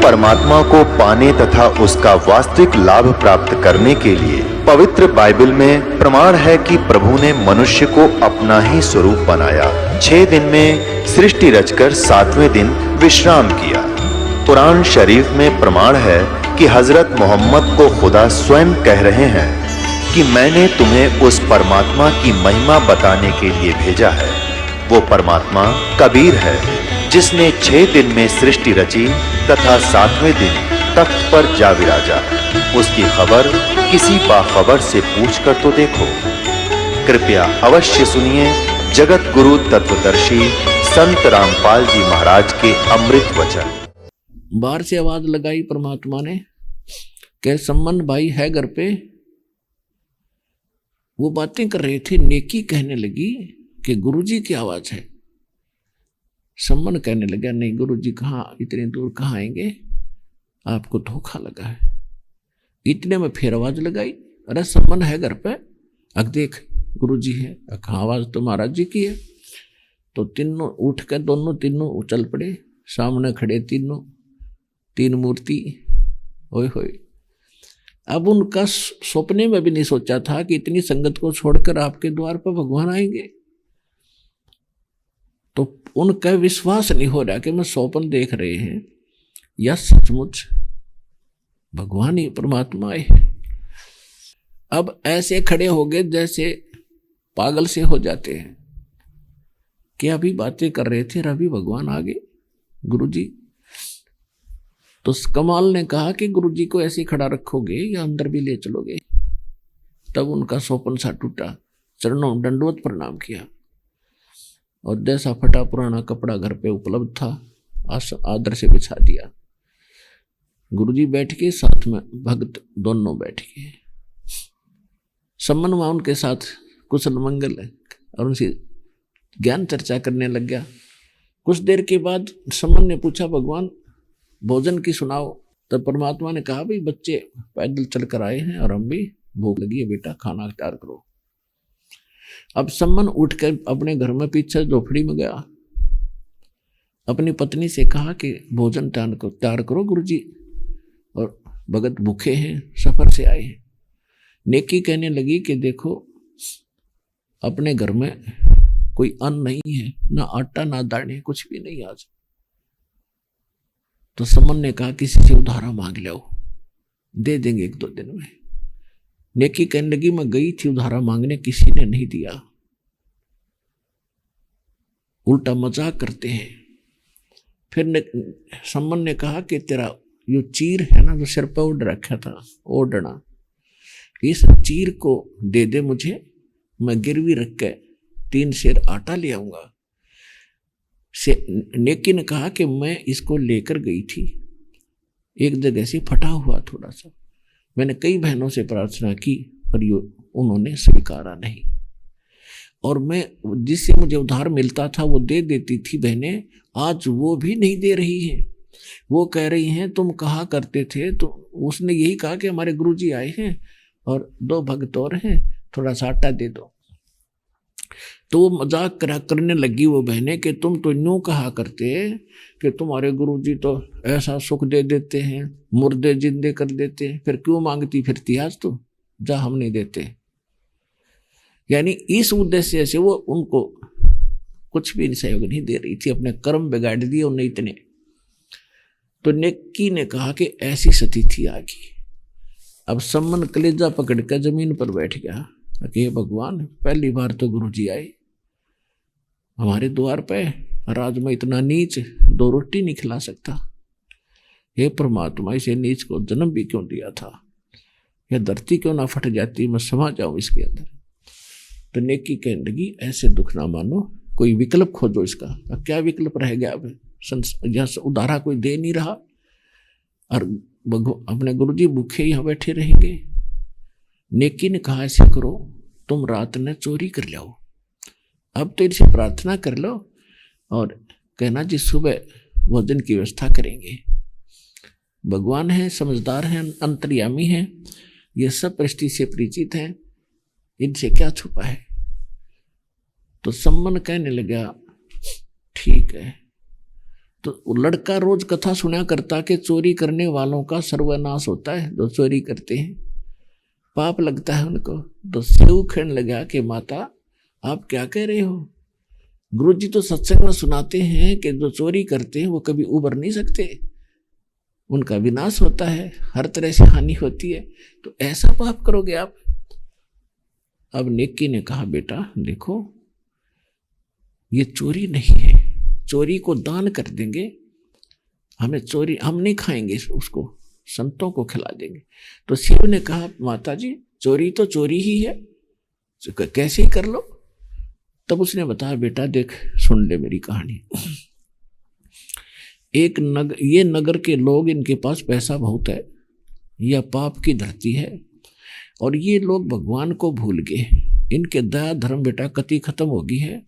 परमात्मा को पाने तथा उसका वास्तविक लाभ प्राप्त करने के लिए पवित्र बाइबल में प्रमाण है कि प्रभु ने मनुष्य को अपना ही स्वरूप बनाया। 6 दिन में सृष्टि रचकर 7वें दिन विश्राम किया। कुरान शरीफ में प्रमाण है कि हजरत मोहम्मद को खुदा स्वयं कह रहे हैं कि मैंने तुम्हें उस परमात्मा की महिमा बताने के लिए भेजा है। वो परमात्मा कबीर है जिसने 6 दिन में सृष्टि रची तथा 7वें दिन तख्त पर जा विराजा। उसकी खबर किसी बाखबर से पूछ कर तो देखो। कृपया अवश्य सुनिए जगत गुरु तत्वदर्शी संत रामपाल जी महाराज के अमृत वचन। बाहर से आवाज लगाई परमात्मा ने, कह सम्मन भाई है घर पे। वो बातें कर रहे थे, नेकी कहने लगी कि गुरुजी की आवाज है। सम्मन कहने लगा, नहीं गुरुजी कहाँ, इतनी दूर कहाँ आएंगे, आपको धोखा लगा है। इतने में फिर आवाज लगाई, अरे सम्मन है घर पे, अग देख गुरुजी है। कहाँ, आवाज तो महाराज जी की है। तो तीनों उठ कर तीनों उछल पड़े, सामने खड़े तीन मूर्ति। ओए होए, अब उनका सपने में भी नहीं सोचा था कि इतनी संगत को छोड़कर आपके द्वार पर भगवान आएंगे। तो उनका विश्वास नहीं हो रहा कि मैं स्वप्न देख रहे हैं या सचमुच भगवान ही परमात्मा है। अब ऐसे खड़े हो गए जैसे पागल से हो जाते हैं कि अभी बातें कर रहे थे और अभी भगवान आ गए गुरुजी। तो कमाल ने कहा कि गुरुजी को ऐसे खड़ा रखोगे या अंदर भी ले चलोगे। तब उनका स्वप्न सा टूटा, चरणों दंडवत प्रणाम किया और जैसा फटा पुराना कपड़ा घर पे उपलब्ध था आदर से बिछा दिया। गुरुजी बैठ के, साथ में भक्त दोनों बैठ गए। सम्मन वहां उनके साथ कुशल मंगल और उनसे ज्ञान चर्चा करने लग गया। कुछ देर के बाद सम्मन ने पूछा, भगवान भोजन की सुनाओ। तब परमात्मा ने कहा, भाई बच्चे पैदल चलकर आए हैं और हम भी भूख लगी है, बेटा खाना तैयार करो। अब सम्मन उठकर अपने घर में पीछे झोपड़ी में गया, अपनी पत्नी से कहा कि भोजन तैयार करो गुरुजी, और भगत भूखे हैं, सफर से आए हैं। नेकी कहने लगी कि देखो अपने घर में कोई अन्न नहीं है, ना आटा ना दाने, कुछ भी नहीं आज। तो सम्मन ने कहा किसी से उधारा मांग लो, दे देंगे 1-2 दिन में। नेकी कहने लगी मैं गई थी उधारा मांगने, किसी ने नहीं दिया, उल्टा मजाक करते हैं। फिर सम्मन ने कहा कि तेरा यो चीर है ना जो सिर पर ओढ़ रखा था, ओढ़ना, इस चीर को दे दे मुझे, मैं गिरवी रख के 3 सेर आटा ले आऊंगा। नेकी ने कहा कि मैं इसको लेकर गई थी एक जगह से फटा हुआ थोड़ा सा, मैंने कई बहनों से प्रार्थना की पर उन्होंने स्वीकारा नहीं, और मैं जिससे मुझे उधार मिलता था वो दे देती थी बहनें, आज वो भी नहीं दे रही है। वो कह रही हैं तुम कहा करते थे, तो उसने यही कहा कि हमारे गुरुजी आए हैं और 2 भक्त और हैं, थोड़ा सा आटा दे दो। तो वो मजाक करने लगी वो बहनें कि तुम तो यूं कहा करते कि तुम्हारे गुरुजी तो ऐसा सुख दे देते हैं, मुर्दे जिंदे कर देते हैं, फिर क्यों मांगती फिरती आज तो, जा हम नहीं देते। यानी इस उद्देश्य से वो उनको कुछ भी सहयोग नहीं दे रही थी, अपने कर्म बिगाड़ दिए उन्हें इतने। तो नेकी ने कहा कि ऐसी स्थिति आ गई। अब सम्मन कलेजा पकड़ कर जमीन पर बैठ गया कि भगवान पहली बार तो गुरुजी आए हमारे द्वार पे, राज में इतना नीच 2 रोटी नहीं खिला सकता। हे परमात्मा, इसे नीच को जन्म भी क्यों दिया था, यह धरती क्यों ना फट जाती, मैं समा जाऊं इसके अंदर। तो नेकी कहने लगी ऐसे दुख ना मानो, कोई विकल्प खोजो इसका। अब क्या विकल्प रह गया, अब यहाँ उधारा कोई दे नहीं रहा और अपने गुरुजी भूखे यहाँ बैठे रहेंगे। नेकी ने कहा ऐसे करो, तुम रात ने चोरी कर लो, अब तो इनसे प्रार्थना कर लो और कहना जी सुबह भोजन की व्यवस्था करेंगे। भगवान है, समझदार हैं, अंतर्यामी हैं, ये सब परिस्थिति से परिचित हैं, इनसे क्या छुपा है। तो सम्मन कहने लगा ठीक है। तो लड़का रोज कथा सुना करता कि चोरी करने वालों का सर्वनाश होता है, जो चोरी करते हैं पाप लगता है उनको। तो शिव कहने लगा कि माता आप क्या कह रहे हो, गुरुजी तो सत्संग में सुनाते हैं कि जो चोरी करते हैं वो कभी उबर नहीं सकते, उनका विनाश होता है, हर तरह से हानि होती है, तो ऐसा पाप करोगे आप। अब नेकी ने कहा बेटा देखो ये चोरी नहीं है, चोरी को दान कर देंगे, हमें चोरी हम नहीं खाएंगे, उसको संतों को खिला देंगे। तो शिव ने कहा माता जी चोरी तो चोरी ही है, कैसे ही कर लो। तब उसने बताया बेटा देख सुन ले मेरी कहानी। एक नगर, ये नगर के लोग इनके पास पैसा बहुत है, यह पाप की धरती है और ये लोग भगवान को भूल गए, इनके दया धर्म बेटा कति खत्म हो गई है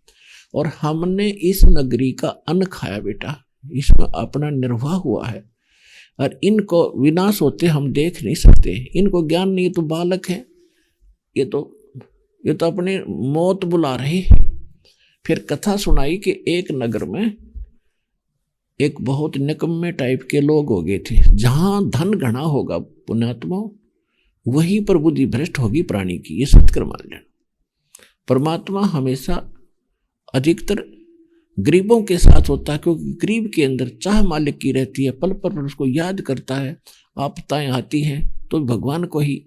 और हमने इस नगरी का अन्न खाया बेटा, इसमें अपना निर्वाह हुआ है और इनको विनाश होते हम देख नहीं सकते, इनको ज्ञान नहीं, तो बालक है, ये तो अपने मौत बुला रहे। फिर कथा सुनाई कि एक नगर में एक बहुत निकम्मे टाइप के लोग हो गए थे, जहां धन घना होगा पुण्यात्मा वहीं पर बुद्धि भ्रष्ट होगी प्राणी की, ये सत्कर मान लेना। परमात्मा हमेशा अधिकतर गरीबों के साथ होता है, क्योंकि गरीब के अंदर चाह मालिक की रहती है, पल पर उसको याद करता है, आपदाएं आती हैं तो भगवान को ही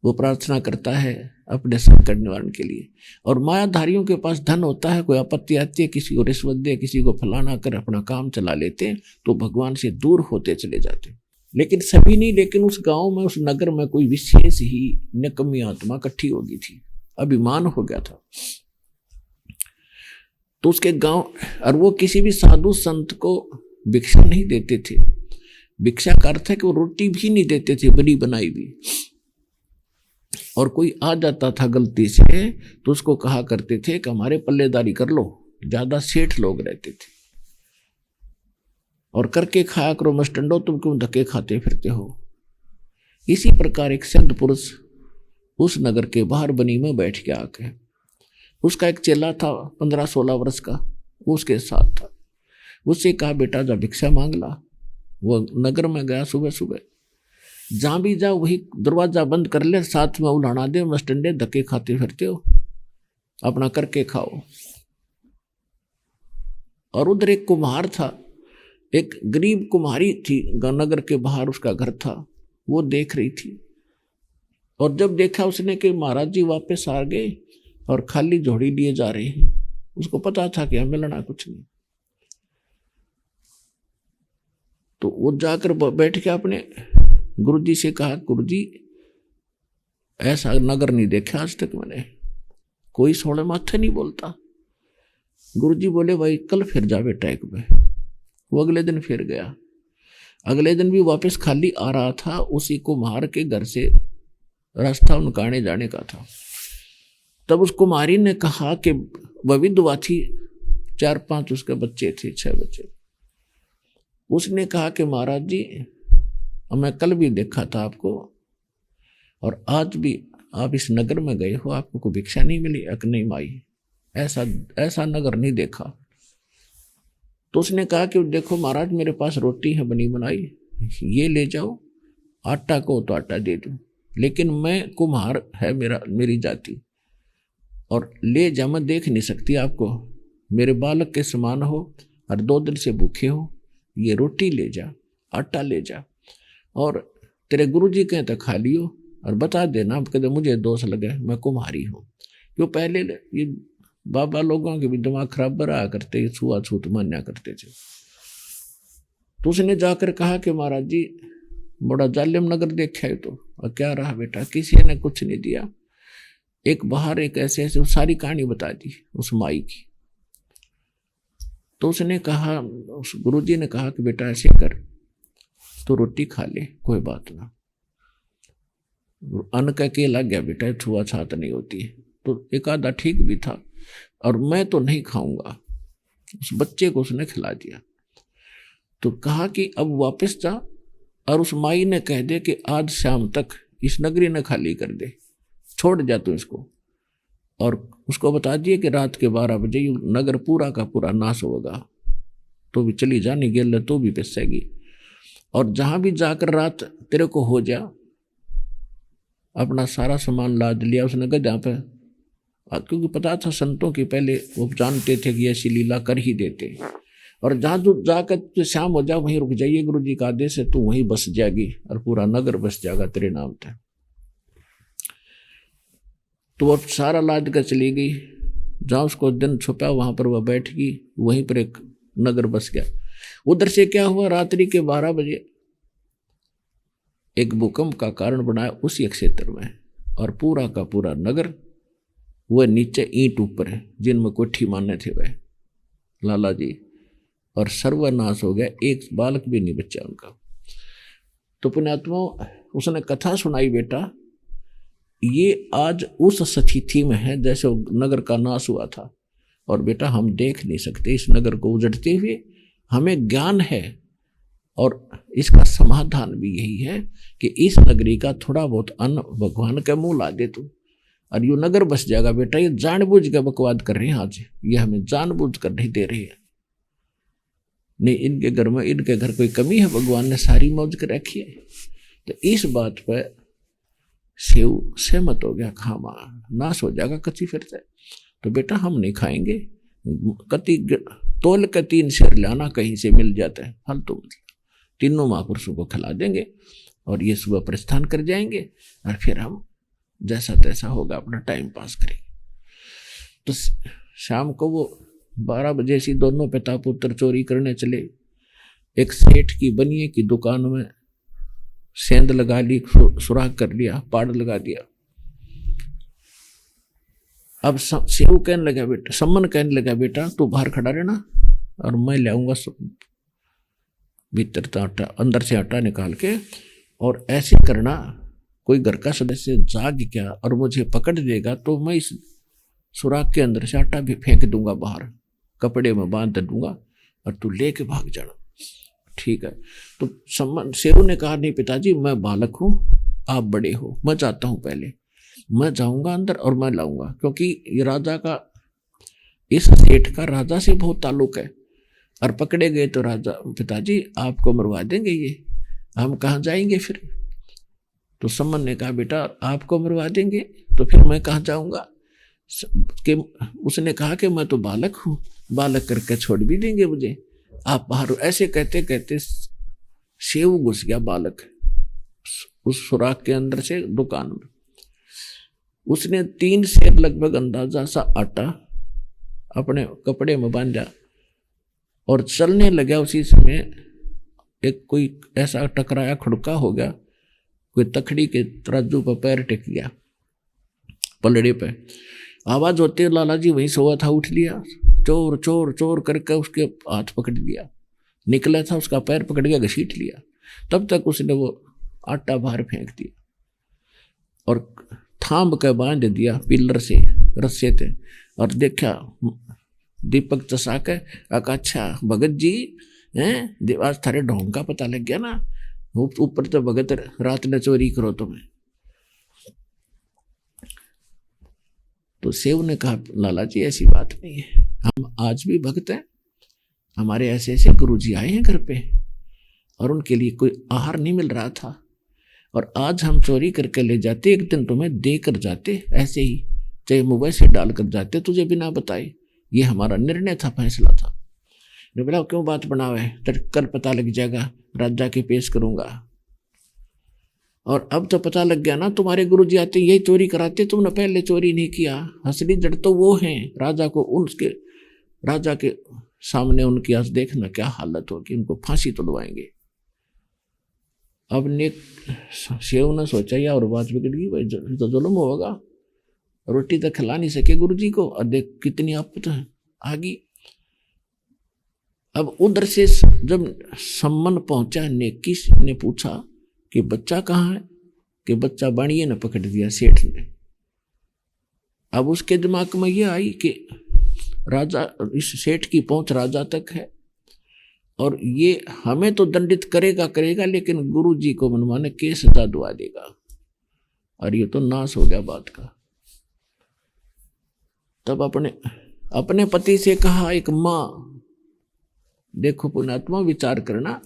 वो प्रार्थना करता है अपने संकट निवारण के लिए। और मायाधारियों के पास धन होता है, कोई आपत्ति आती है, किसी को रिश्वत दे, किसी को फलाना कर अपना काम चला लेते हैं, तो भगवान से दूर होते चले जाते हैं। लेकिन सभी नहीं, लेकिन उस गांव में उस नगर में कोई विशेष ही निकम्मी आत्मा इकट्ठी हो गई थी, अभिमान हो गया था। तो उसके गांव, और वो किसी भी साधु संत को भिक्षा नहीं देते थे, भिक्षा का अर्थ है कि वो रोटी भी नहीं देते थे बनी बनाई भी। और कोई आ जाता था गलती से तो उसको कहा करते थे कि हमारे पल्लेदारी कर लो, ज्यादा सेठ लोग रहते थे, और करके खाया करो मस्टंडो, तुम क्यों धक्के खाते फिरते हो। इसी प्रकार एक संत पुरुष उस नगर के बाहर बनी में बैठ के आके, उसका एक चेला था 15-16 वर्ष का, वो उसके साथ था। उससे कहा बेटा जा भिक्षा मांग ला। वो नगर में गया सुबह सुबह, जहां भी जाओ वही दरवाजा बंद कर ले, साथ में उलाना दे, मस्टंडे धक्के खाते फिरते हो, अपना करके खाओ। और उधर एक कुम्हार था, एक गरीब कुम्हारी थी, नगर के बाहर उसका घर था, वो देख रही थी। और जब देखा उसने कि महाराज जी वापस आ गए और खाली झोड़ी लिए जा रहे हैं, उसको पता था कि हमें मिलना कुछ नहीं। तो वो जाकर बैठ के अपने गुरुजी से कहा गुरुजी ऐसा नगर नहीं देखा आज तक मैंने, कोई सोने माथे नहीं बोलता। गुरुजी बोले भाई कल फिर जा बेटा एक में। वो अगले दिन फिर गया, अगले दिन भी वापस खाली आ रहा था, उसी कुम्हार के घर से रास्ता उनका आने जाने का था। तब उस कुमारी ने कहा कि वह विधवा थी, 4-5 उसके बच्चे थे, 6 बच्चे। उसने कहा कि महाराज जी मैं कल भी देखा था आपको और आज भी आप इस नगर में गए हो, आपको कोई भिक्षा नहीं मिली? अक नहीं माई, ऐसा नगर नहीं देखा। तो उसने कहा कि देखो महाराज मेरे पास रोटी है बनी बनाई, ये ले जाओ, आटा को तो आटा दे दूं, लेकिन मैं कुम्हार है मेरी जाति, और ले जा मैं देख नहीं सकती आपको, मेरे बालक के समान हो और 2 दिन से भूखे हो, ये रोटी ले जा, आटा ले जा, और तेरे गुरुजी कहें तो खा लियो, और बता देना आप कहते मुझे दोष लगे मैं कुम्हारी हूँ। क्यों पहले ये बाबा लोगों के भी दिमाग खराब रहा करते, छुआछूत मान्या करते थे। तो उसने जाकर कहा कि महाराज जी बड़ा जालिम नगर देखा है, तो और क्या रहा बेटा, किसी ने कुछ नहीं दिया। एक बाहर एक ऐसे सारी कहानी बता दी उस माई की। तो उसने कहा, उस गुरुजी ने कहा कि बेटा ऐसे कर, तो रोटी खा ले, कोई बात ना, अन्न का के लग गया बेटा, छुआछूत नहीं होती है। तो एक आधा ठीक भी था, और मैं तो नहीं खाऊंगा, उस बच्चे को उसने खिला दिया। तो कहा कि अब वापस जा और उस माई ने कह दे कि आज शाम तक इस नगरी ने खाली कर दे, छोड़ जा तू इसको, और उसको बता दिए कि रात के 12 बजे नगर पूरा का पूरा नाश होगा। तो भी चली जा, नहीं गेल तो भी पिसेगी। और जहां भी जाकर रात तेरे को हो जा, अपना सारा सामान लाद लिया उसने गधा पे, क्योंकि पता था संतों की पहले वो जानते थे कि ऐसी लीला कर ही देते। और जहां तू जाकर शाम हो जा वहीं रुक जाइए, गुरु जी का आदेश है, तू वहीं बस जाएगी और पूरा नगर बस जाएगा तेरे नाम था। तो वो सारा लाद कर चली गई, जहां उसको दिन छुपा वहां पर वह बैठ गई, वहीं पर एक नगर बस गया। उधर से क्या हुआ, रात्रि के 12 बजे एक भूकंप का कारण बनाया उसी क्षेत्र में, और पूरा का पूरा नगर वह नीचे ईंट ऊपर है, जिनमें कोठी माने थे वह लाला जी, और सर्वनाश हो गया, एक बालक भी नहीं बचा उनका। तो पुण्यात्मा उसने कथा सुनाई, बेटा ये आज उस स्थिति में है जैसे नगर का नाश हुआ था, और बेटा हम देख नहीं सकते इस नगर को उजड़ते हुए, हमें ज्ञान है और इसका समाधान भी यही है कि इस नगरी का थोड़ा बहुत अन्न भगवान के मुंह ला दे तू, और ये नगर बस जाएगा। बेटा ये जानबूझ के बकवाद कर रहे हैं आज, ये हमें जानबूझ कर नहीं दे रहे हैं, नहीं इनके घर में, इनके घर कोई कमी है, भगवान ने सारी मौज कर रखी है। तो इस बात पर शिव सहमत हो गया, खामा नाश हो जाएगा कच्ची फिर से। तो बेटा हम नहीं खाएंगे, कति तोल के 3 शेर लाना कहीं से मिल जाता है, फल तो तीनों महापुरुषों को खिला देंगे और ये सुबह प्रस्थान कर जाएंगे, और फिर हम जैसा तैसा होगा अपना टाइम पास करेंगे। तो शाम को वो 12 बजे से दोनों पिता पुत्र चोरी करने चले। एक सेठ की बनिए की दुकान में सेंध लगा ली, सुराग कर लिया, पाड़ लगा दिया। अब शिव कहने लगा बेटा, सम्मन कहने लगा बेटा तू बाहर खड़ा रहना और मैं ले आऊंगा भीतर आटा, अंदर से आटा निकाल के, और ऐसे करना कोई घर का सदस्य जाग गया और मुझे पकड़ देगा तो मैं इस सुराग के अंदर से आटा भी फेंक दूंगा बाहर, कपड़े में बांध दूंगा और तू लेके भाग जाना। ठीक है। तो सम्मान शेरू ने कहा नहीं पिताजी मैं बालक हूं, आप बड़े हो, मैं जाता हूं, पहले मैं जाऊंगा अंदर और मैं लाऊंगा, क्योंकि ये राजा का, इस सेठ का राजा से बहुत ताल्लुक है, और पकड़े गए तो राजा पिताजी आपको मरवा देंगे, ये हम कहाँ जाएंगे फिर। तो सम्मन ने कहा बेटा आपको मरवा देंगे तो फिर मैं कहाँ जाऊंगा। कि उसने कहा कि मैं तो बालक हूं, बालक करके छोड़ भी देंगे मुझे, आप बाहर। ऐसे कहते कहते शेव घुस गया बालक उस सुराख के अंदर से दुकान में। उसने 3 सेर लगभग अंदाजा सा आटा अपने कपड़े में बांधा और चलने लगा। उसी समय एक कोई ऐसा टकराया, खड़का हो गया, कोई तखड़ी के तराजू पर पैर टिक गया, पलड़े पे आवाज होते लाला जी वहीं सोया था, उठ लिया, चोर चोर चोर करके उसके हाथ पकड़ लिया, निकला था उसका पैर पकड़ गया, घसीट लिया। तब तक उसने वो आटा बाहर फेंक दिया और थाम के बांध दिया पिलर से, रस्से थे, और देखा दीपक चसा के, अच्छा भगत जी हैं, आज थारे ढोंग का पता लग गया ना, ऊपर तो भगत रात ने चोरी करो तुम्हें। तो सेव ने कहा लाला जी ऐसी बात नहीं है, हम आज भी भक्त हैं, हमारे ऐसे ऐसे गुरुजी आए हैं घर पे और उनके लिए कोई आहार नहीं मिल रहा था, और आज हम चोरी करके ले जाते, एक दिन तुम्हें दे कर जाते, ऐसे ही चाहे मोबाइल से डाल कर जाते तुझे बिना बताए, ये हमारा निर्णय था, फैसला था। ने बोला क्यों बात बनावे है, कल पता लग जाएगा, राजा के पेश करूंगा। और अब तो पता लग गया ना, तुम्हारे गुरुजी आते यही चोरी कराते, तुमने पहले चोरी नहीं किया, असली जड़ तो वो हैं। राजा को उनके राजा के सामने उनकी आज देखना क्या हालत होगी, उनको फांसी तुड़वाएंगे। अब ने शेव ने सोचा या और बात बिगड़ गई, भाई तो जुल्म होगा, रोटी तो खिला नहीं सके गुरुजी को, और देख कितनी आपत आ गई। अब उधर से जब सम्मन पहुंचा, नेकी ने पूछा कि बच्चा कहाँ है, कि बच्चा बाणिये ने पकड़ दिया सेठ ने। अब उसके दिमाग में यह आई कि राजा, इस सेठ की पहुंच राजा तक है और ये हमें तो दंडित करेगा करेगा, लेकिन गुरुजी को मनमाने के सजा दुआ देगा, और ये तो नाश हो गया बात का। तब अपने पति से कहा, एक माँ देखो पुण्यात्मा विचार करना,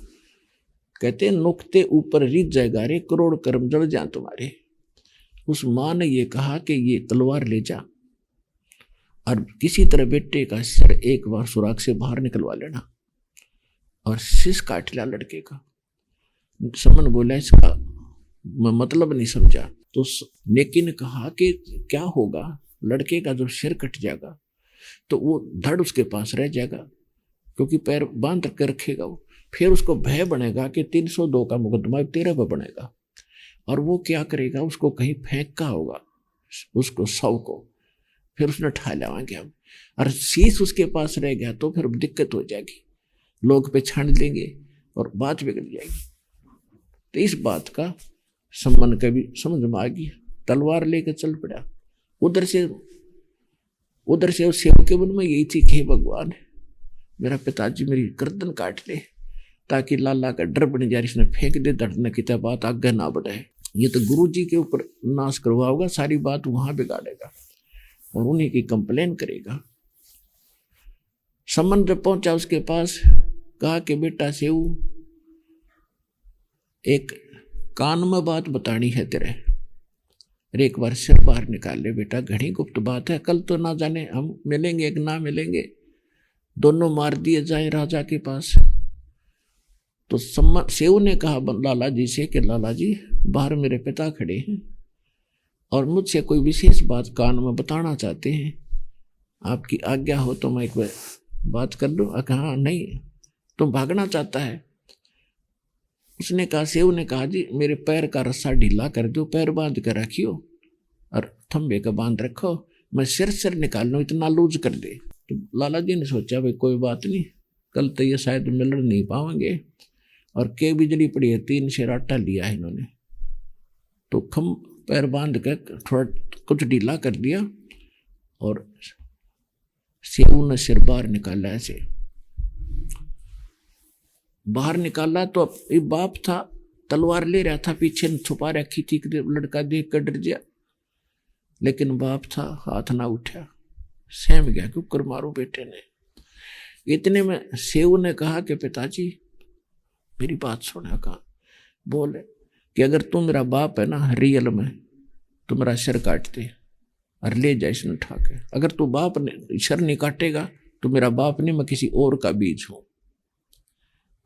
कहते नुक्ते ऊपर रिझ जाएगा रे, करोड़ कर्म जड़ जा तुम्हारे। उस माँ ने ये कहा कि ये तलवार ले जा और किसी तरह बेटे का सिर एक बार सुराख से बाहर निकलवा लेना और शीश काट लिया लड़के का। समन बोला इसका मैं मतलब नहीं समझा। तो नेकी ने कहा कि क्या होगा, लड़के का जब सिर कट जाएगा तो वो धड़ उसके पास रह जाएगा, क्योंकि पैर बांध कर रखेगा वो। फिर उसको भय बनेगा कि 302 का मुकदमा तेरे पर बनेगा, और वो क्या करेगा, उसको कहीं फेंका होगा उसको शव को, फिर उसने ठा लाएंगे हम, और शीश उसके पास रह गया तो फिर दिक्कत हो जाएगी, लोग पे छान देंगे और बात बिगड़ जाएगी। तो इस बात का सम्मान कभी समझ में आ गई, तलवार लेकर चल पड़ा। उधर से उस सेवक के मन में यही थी कि भगवान मेरा पिताजी मेरी गर्दन काट ले, ताकि लाला का डर बन जाए, इसने फेंक दे धड़ने की बात आगे ना बढ़े। ये तो गुरु जी के ऊपर नाश करवाओगा, सारी बात वहां बिगाड़ेगा और उन्हीं की कंप्लेन करेगा। सम्मन जब पहुंचा उसके पास, कहा कि बेटा सेऊ, एक कान में बात बतानी है तेरे, अरे एक बार सिर बाहर निकाल ले बेटा, घड़ी गुप्त बात है, कल तो ना जाने हम मिलेंगे कि ना मिलेंगे, दोनों मार दिए जाए राजा के पास। तो सेऊ ने कहा लाला जी से कि लाला जी बाहर मेरे पिता खड़े हैं और मुझसे कोई विशेष बात कान में बताना चाहते हैं, आपकी आज्ञा हो तो मैं एक बार बात कर लूँ। कहा नहीं, तुम भागना चाहता है। उसने कहा, सेऊ ने कहा जी मेरे पैर का रस्सा ढीला कर दो, पैर बांध कर रखियो और थंबे का बांध रखो, मैं सिर निकाल लूँ, इतना लूज कर दे। तो लाला जी ने सोचा भाई कोई बात नहीं, कल तो ये शायद मिल नहीं पाएंगे, और के बिजली पड़ी है, 3 शेर आटा लिया है इन्होंने, तो खम पैर बांध कर थोड़ा कुछ ढीला कर दिया और सेऊ ने सिर बाहर निकाला, ऐसे बाहर निकाला। तो ये बाप था, तलवार ले रहा था, पीछे छुपा रखी थी, लड़का देख कर डर गया, लेकिन बाप था, हाथ ना उठा, सहम गया कि कर मारो बेटे ने। इतने में सेऊ ने कहा कि पिताजी मेरी बात सुना। कहा बोले कि अगर तू मेरा बाप है ना रियल में, तो मेरा सिर काट दे और ले जाए इसने उठा के। अगर तू बाप ने सिर नहीं काटेगा तो मेरा बाप नहीं, मैं किसी और का बीज हूं।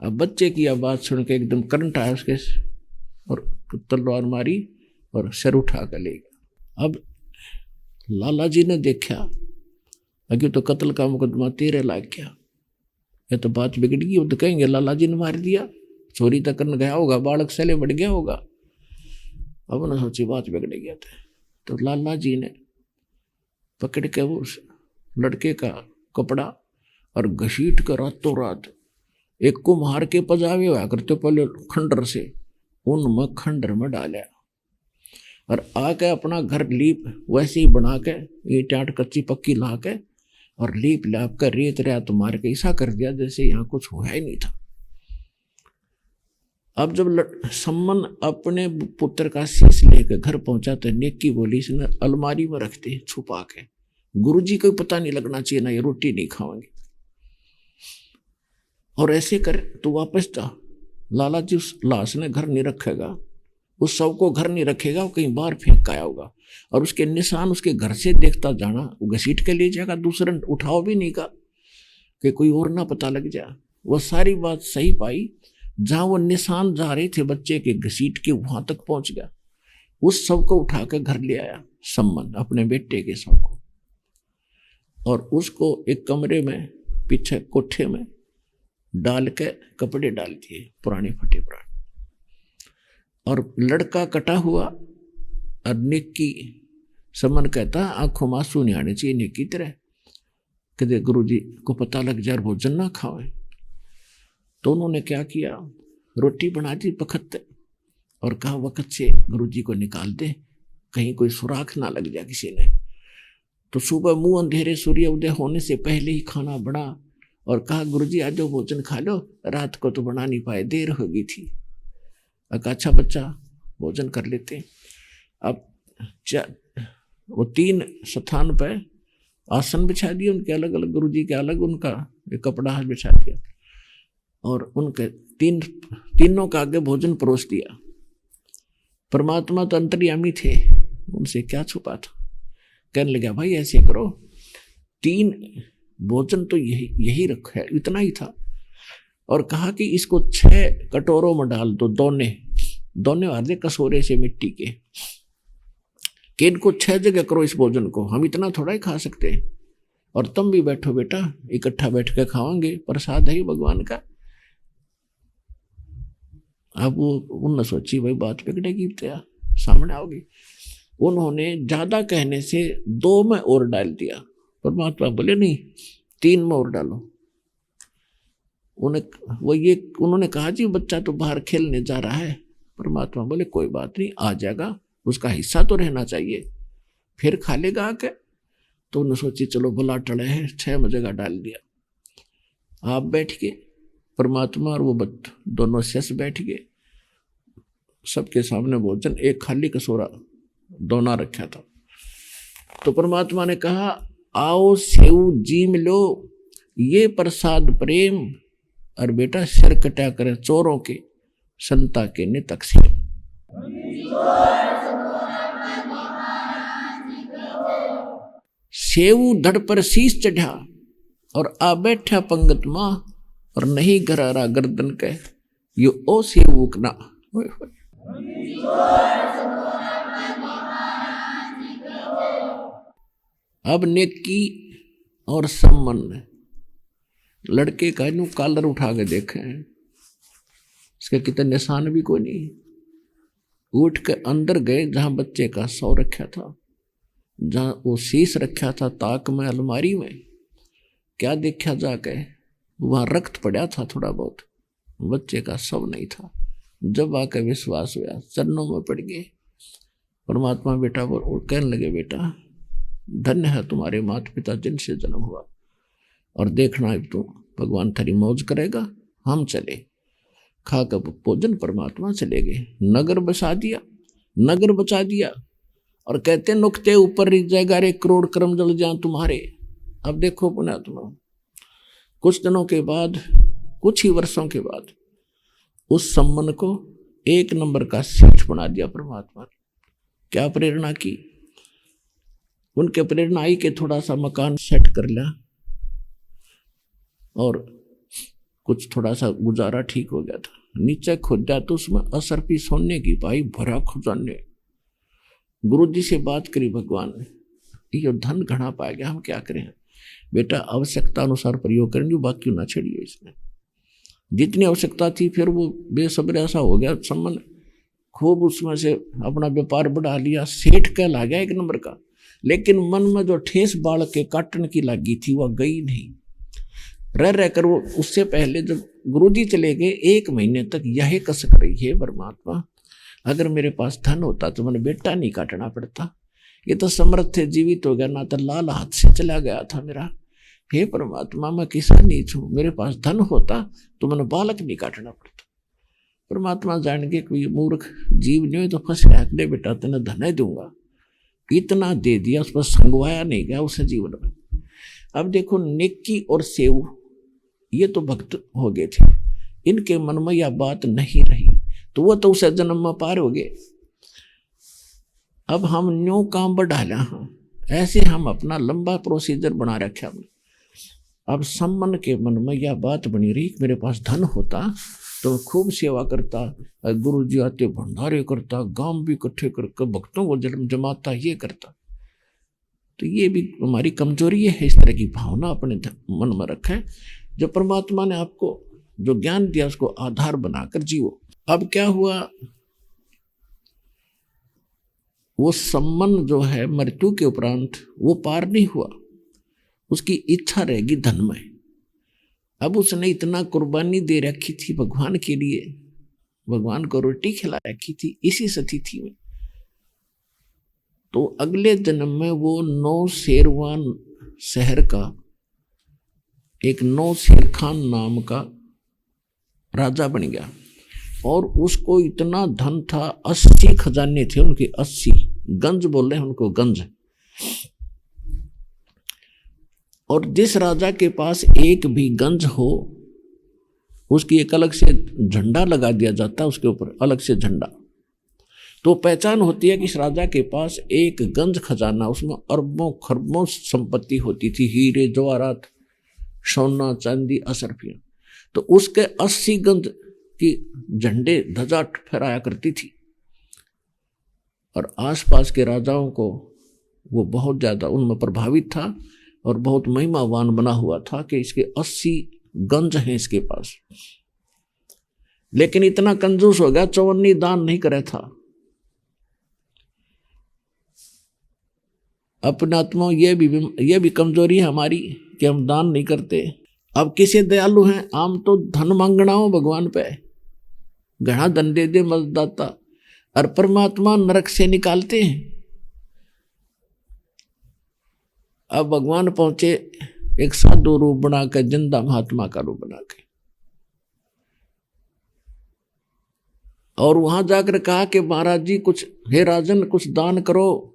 अब बच्चे की यह बात सुन के एकदम करंट आया उसके, और तलवार मारी और सिर उठा कर ले गया। अब लाला जी ने देखा, अगे तो कत्ल का मुकदमा तेरे लाग गया, ये तो बात बिगड़ गई। वो तो कहेंगे लाला जी ने मार दिया, चोरी तक करने गया होगा, बालक सले बढ़ गया होगा। अब उन्होंने सोची बात बिगड़ गया था, तो लाला जी ने पकड़ के वो लड़के का कपड़ा और घसीट कर रातों रात एक को मार के पजावे हुआ करते पहले खंडर से, उनमें खंडर में डाला और आके अपना घर लीप वैसे ही बना के, ईंट आट कच्ची पक्की ला के और लीप लाप कर रेत रेत मार के ऐसा कर दिया जैसे यहाँ कुछ हुआ ही नहीं था। अब जब सम्मन अपने पुत्र का शीश लेकर घर पहुंचा तो नेकी बोली इसने अलमारी में रखते छुपा के, गुरुजी को पता नहीं लगना चाहिए ना, ये रोटी नहीं खाएंगे। और ऐसे कर तो वापस जा, लाला जी उस लाश ने घर नहीं रखेगा, उस शव को घर नहीं रखेगा, वो कहीं बाहर फेंक आया होगा, और उसके निशान उसके घर से देखता जाना, वो घसीट के ले जाएगा, दूसरा उठाओ भी नहीं का कि कोई और ना पता लग जाए। वो सारी बात सही पाई, जहां वो निशान जा रहे थे बच्चे के घसीट के, वहां तक पहुंच गया, उस शव को उठा के घर ले आया सम्मन, अपने बेटे के शव को, और उसको एक कमरे में पीछे कोठे में डाल के कपड़े डाल दिए पुराने फटे पुराने, और लड़का कटा हुआ। और नेकी समन कहता आंखों में आंसू नहीं आने चाहिए नेकी तरह, कदे गुरु जी को पता लग जाए भोजन ना खावे। तो उन्होंने क्या किया, रोटी बना दी पखत और कहा वक्त से गुरु जी को निकाल दे, कहीं कोई सुराख ना लग जाए किसी ने। तो सुबह मुंह अंधेरे सूर्य उदय होने से पहले ही खाना बना और कहा गुरुजी आज जो भोजन खा लो, रात को तो बना नहीं पाए, देर हो गई थी। अच्छा बच्चा भोजन कर लेते। अब वो 3 स्थान पर आसन बिछा दिए उनके अलग अलग, गुरुजी के अलग, उनका एक कपड़ा बिछा दिया। और उनके तीनों का आगे भोजन परोस दिया। परमात्मा तो अंतर्यामी थे, उनसे क्या छुपा था। कहने लगा भाई ऐसे करो, 3 भोजन तो यही रखा है, इतना ही था। और कहा कि इसको 6 कटोरों में डाल दो, दोने वाले कटोरे से मिट्टी के, कि इनको 6 जगह करो इस भोजन को, हम इतना थोड़ा ही खा सकते हैं। और तुम भी बैठो बेटा, इकट्ठा बैठ के खाओगे, प्रसाद है भगवान का। अब वो उन्होंने सोची भाई बात बिगड़ेगी तो सामने आओगी। उन्होंने ज्यादा कहने से 2 में और डाल दिया। परमात्मा बोले नहीं, 3 में और डालो। उन्होंने कहा जी बच्चा तो बाहर खेलने जा रहा है। परमात्मा बोले कोई बात नहीं, आ जाएगा, उसका हिस्सा तो रहना चाहिए, फिर खा लेगा आके। तो उन्होंने सोची चलो भला टड़े है, 6 में जगह डाल दिया। आप बैठ के, परमात्मा और वो दोनों शेष बैठ गए। सबके सामने भोजन, एक खाली कसोरा दोना रखा था। तो परमात्मा ने कहा आओ सेव जीम लो, ये प्रसाद प्रेम, और बेटा सिर कटा करे चोरों के, संता के नितक से। सेऊ धड़ पर शीश चढ़ा और आ बैठा पंगत मां, और नहीं घरारा गर्दन के, यो ओ सेऊ कना। अब नेकी और सम्मान, लड़के का यूं कॉलर उठा के देखे हैं, इसके कितने निशान भी कोई नहीं। उठ के अंदर गए जहां बच्चे का शव रखा था, जहां वो शीश रखा था ताक में, अलमारी में। क्या देखा जाके, वहां रक्त पड़ा था थोड़ा बहुत, बच्चे का शव नहीं था। जब आके विश्वास हुआ, चरणों में पड़ गए। परमात्मा बेटा वो कहने लगे बेटा धन्य है तुम्हारे माता पिता जिनसे जन्म हुआ, और देखना अब तो भगवान थारी मौज करेगा। हम चले, खा कर भोजन परमात्मा चले गए। नगर बसा दिया, नगर बचा दिया। और कहते नुकते ऊपर रिझ जाएगा रे करोड़ कर्म जल जाए तुम्हारे। अब देखो पुण्यात्मा, कुछ दिनों के बाद, कुछ ही वर्षों के बाद, उस सम्मान को 1 नंबर का सेठ बना दिया परमात्मा ने। क्या प्रेरणा की, उनके प्रेरणा आई कि थोड़ा सा मकान सेट कर लिया, और कुछ थोड़ा सा गुजारा ठीक हो गया था। नीचे खोदा तो उसमें असरपी सोने की पाई भरा खजाने। गुरुजी से बात करी भगवान ने, ये धन घना पाया गया, हम क्या करें। बेटा आवश्यकता अनुसार प्रयोग करेंगे, बाकी ना छेड़िए इसमें। जितनी आवश्यकता थी फिर वो बेसब्र ऐसा हो गया, सम्मान खूब उसमें से अपना व्यापार बढ़ा लिया, सेठ कहला गया 1 नंबर का। लेकिन मन में जो ठेस बाढ़ के काटन की लगी थी वह गई नहीं। रह कर वो, उससे पहले जब गुरुजी चले गए 1 महीने तक यही कसक रही है, परमात्मा अगर मेरे पास धन होता तो मैंने बेटा नहीं काटना पड़ता, ये तो समर्थ थे, जीवित हो गया, ना तो लाल हाथ से चला गया था मेरा। हे परमात्मा मैं किसान नहीं छू, मेरे पास धन होता तो मैंने बालक नहीं काटना पड़ता। परमात्मा जान के कोई मूर्ख जीव नहीं तो फंस गया, ले बेटा तेने धन ही दूंगा, इतना दे दिया, उस पर संगवाया नहीं गया उसे जीवन में। अब देखो नेकी और सेव, ये तो भक्त हो गए थे, इनके मन में यह बात नहीं रही, तो वो तो उसे जन्म में पार हो गए। अब हम न्यू काम बढ़ा लिया, ऐसे हम अपना लंबा प्रोसीजर बना रखे हमने। अब सम्मन के मन में यह बात बनी रही, मेरे पास धन होता तो खूब सेवा करता, गुरु जी आते भंडारे करता, गांव भी इकट्ठे करके भक्तों को जन्म जमाता, ये करता। तो ये भी हमारी कमजोरी है, इस तरह की भावना अपने मन में रखें। जो परमात्मा ने आपको जो ज्ञान दिया उसको आधार बनाकर जियो। अब क्या हुआ, वो सम्मान जो है मृत्यु के उपरांत वो पार नहीं हुआ, उसकी इच्छा रहेगी धन में। अब उसने इतना कुर्बानी दे रखी थी भगवान के लिए, भगवान को रोटी खिला रखी थी इसी सतिथि में, तो अगले जन्म में वो नौशेरवान शहर का एक नौशेर खान नाम का राजा बन गया। और उसको इतना धन था, 80 खजाने थे उनके, 80 गंज बोल रहे हैं उनको, गंज। और जिस राजा के पास एक भी गंज हो उसकी एक अलग से झंडा लगा दिया जाता, उसके ऊपर अलग से झंडा। तो पहचान होती है कि इस राजा के पास एक गंज खजाना, उसमें अरबों खरबों संपत्ति होती थी, हीरे जवाहरात, सोना चांदी असरफियां। तो उसके 80 गंज की झंडे ध्वजा फहराया करती थी, और आसपास के राजाओं को वो बहुत ज्यादा उनमें प्रभावित था और बहुत महिमावान बना हुआ था कि इसके 80 गंज हैं इसके पास। लेकिन इतना कंजूस हो गया, चौवन्नी दान नहीं करे था। अपने आत्मा ये भी कमजोरी है हमारी कि हम दान नहीं करते। अब किसे दयालु हैं, आम तो धन मांगना हो भगवान पे, घना धन दे दे मददाता, और परमात्मा नरक से निकालते हैं। अब भगवान पहुंचे एक साधु रूप बना के, जिंदा महात्मा का रूप बना के, और वहां जाकर कहा कि महाराज जी कुछ, हे राजन कुछ दान करो।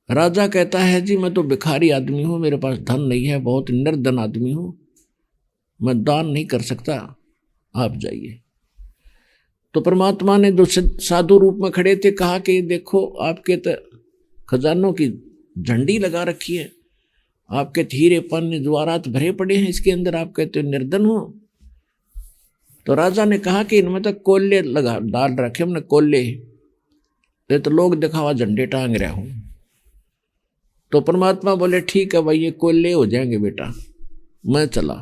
राजा कहता है जी मैं तो भिखारी आदमी हूं, मेरे पास धन नहीं है, बहुत निर्धन आदमी हूं, मैं दान नहीं कर सकता, आप जाइए। तो परमात्मा ने जो साधु रूप में खड़े थे कहा कि देखो आपके तो खजानों की झंडी लगा रखी है, आपके हीरे पन्ने जवाहरात भरे पड़े हैं इसके अंदर, आप कहते हो निर्धन हो। तो राजा ने कहा कि इनमें तो कोल्ले लगा डाल रखे हमने, कोल्ले, तो लोग दिखावा झंडे टांग रहा हूं। तो परमात्मा बोले ठीक है भाई, ये कोल्ले हो जाएंगे बेटा, मैं चला।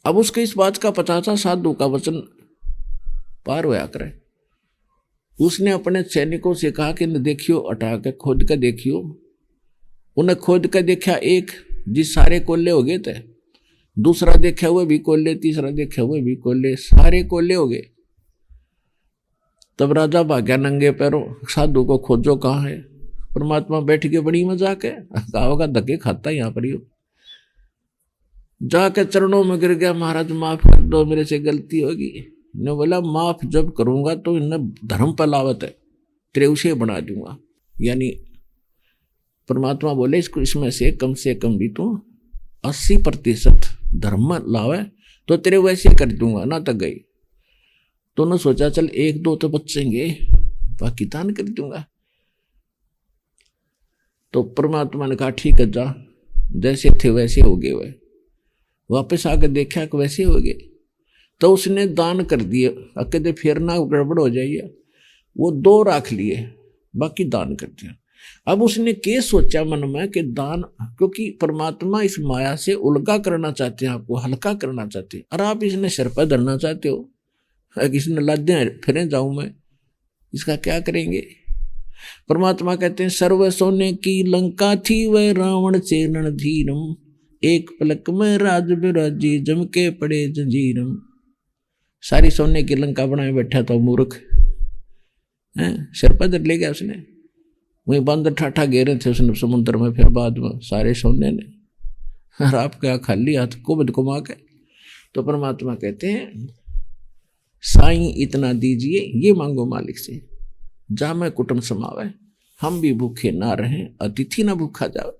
अब उसके इस बात का पता था साधु का वचन पार होया करे। उसने अपने सैनिकों से कहा कि देखियो, हटा के खोद के देखियो। उन्हें खोद के देखा, एक जिस सारे कोल्ले हो गए थे, दूसरा देखा हुए भी कोल्ले, तीसरा देखा हुए भी कोल्ले, सारे कोल्ले हो गए। तब राजा भाग्या नंगे पैरों, साधु को खोजो कहाँ है। परमात्मा बैठ के बड़ी मजाक है, कहा होगा धक्के खाता यहाँ पर ही हो। जाके चरणों में गिर गया, महाराज माफ कर दो, मेरे से गलती होगी। ने बोला माफ जब करूंगा तो इन्हें धर्म पलावत है, तेरे उसे बना दूंगा। यानी परमात्मा बोले इसको, इसमें से कम भी तू 80% धर्म लावे तो तेरे वैसे कर दूंगा ना। तक गई तो उन्होंने सोचा चल 1-2 तो बचेंगे, बाकी दान कर दूंगा। तो परमात्मा ने कहा ठीक है जा, जैसे थे वैसे हो गए। वह वापस आकर देखा कि वैसे हो गए, तो उसने दान कर दिए। कहते फिर ना गड़बड़ हो जाइए, वो 2 राख लिए, बाकी दान कर दिया। अब उसने क्या सोचा मन में कि दान, क्योंकि परमात्मा इस माया से उलगा करना चाहते हैं, आपको हल्का करना चाहते हैं, और आप इसने सिर पर धरना चाहते हो। इसने लादे फिर जाऊं मैं, इसका क्या करेंगे। परमात्मा कहते हैं सर्व सोने की लंका थी, वह रावण से रणधीरम, एक पलक में राज बिराजी, जम के पड़े जंजीरम। सारी सोने की लंका बनाए बैठा तो मूर्ख है, सिर पर धर ले गया उसने। वही बंदर ठाठा घेरे थे उसने समुद्र में, फिर बाद में सारे सोने ने, और आप क्या खाली हाथ कुबद कुमा के। तो परमात्मा कहते हैं साईं इतना दीजिए, ये मांगो मालिक से, जा मैं कुटुंब समावे, हम भी भूखे ना रहें, अतिथि ना भूखा जावे।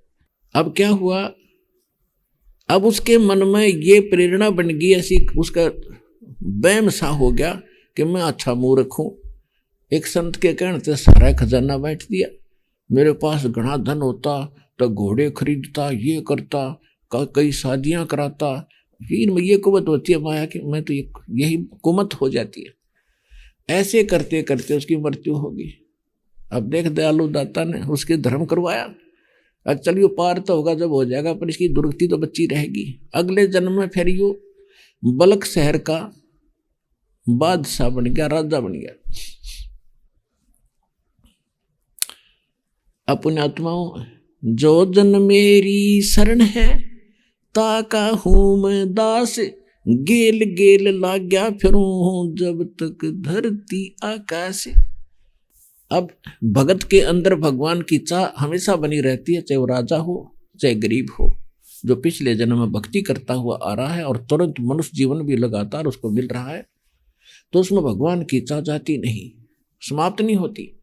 अब क्या हुआ, अब उसके मन में ये प्रेरणा बन गई ऐसी, उसका वहम सा हो गया कि मैं अच्छा मूर्ख हूं। एक संत के कहने से सारा खजाना बैठ दिया, मेरे पास घना धन होता तो घोड़े खरीदता, ये करता, कई शादियां कराता। फिर ये कुमत होती है माया की, मैं तो यही कुमत हो जाती है। ऐसे करते करते उसकी मृत्यु होगी। अब देख दयालु दाता ने उसके धर्म करवाया। अब चलिए पार तो होगा जब हो जाएगा, पर इसकी दुर्गति तो बच्ची रहेगी। अगले जन्म में फिर यू बलक शहर का बादशाह बन गया, राजा बन गया। अपने आत्माओं, जो जन मेरी शरण है, ताका हूं मैं दास, गेल गेल लाग्या फिरूं हूं जब तक धरती आकाश। अब भगत के अंदर भगवान की चाह हमेशा बनी रहती है, चाहे वो राजा हो चाहे गरीब हो। जो पिछले जन्म में भक्ति करता हुआ आ रहा है और तुरंत मनुष्य जीवन भी लगातार उसको मिल रहा है, तो उसमें भगवान की चाह जाती नहीं, समाप्त नहीं होती।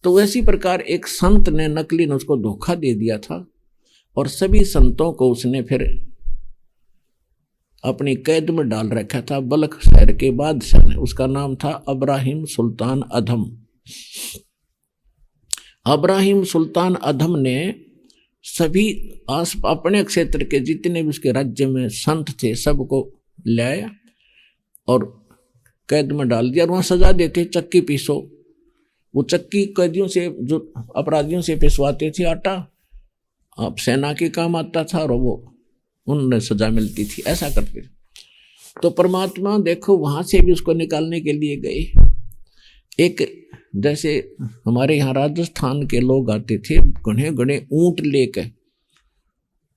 तो वैसी प्रकार एक संत ने, नकली ने उसको धोखा दे दिया था, और सभी संतों को उसने फिर अपनी कैद में डाल रखा था बल्ख शहर के बादशाह ने। उसका नाम था अब्राहिम सुल्तान अधम। अब्राहिम सुल्तान अधम ने सभी अपने क्षेत्र के जितने भी उसके राज्य में संत थे सबको लाया और कैद में डाल दिया और वहां सजा देते, चक्की पीसो। वो चक्की कैदियों से, जो अपराधियों से पिसवाते थे आटा, अब सेना के काम आता था और वो उन्हें सजा मिलती थी, ऐसा करते थे। तो परमात्मा देखो वहां से भी उसको निकालने के लिए गए। एक जैसे हमारे यहाँ राजस्थान के लोग आते थे घने घने ऊंट लेकर,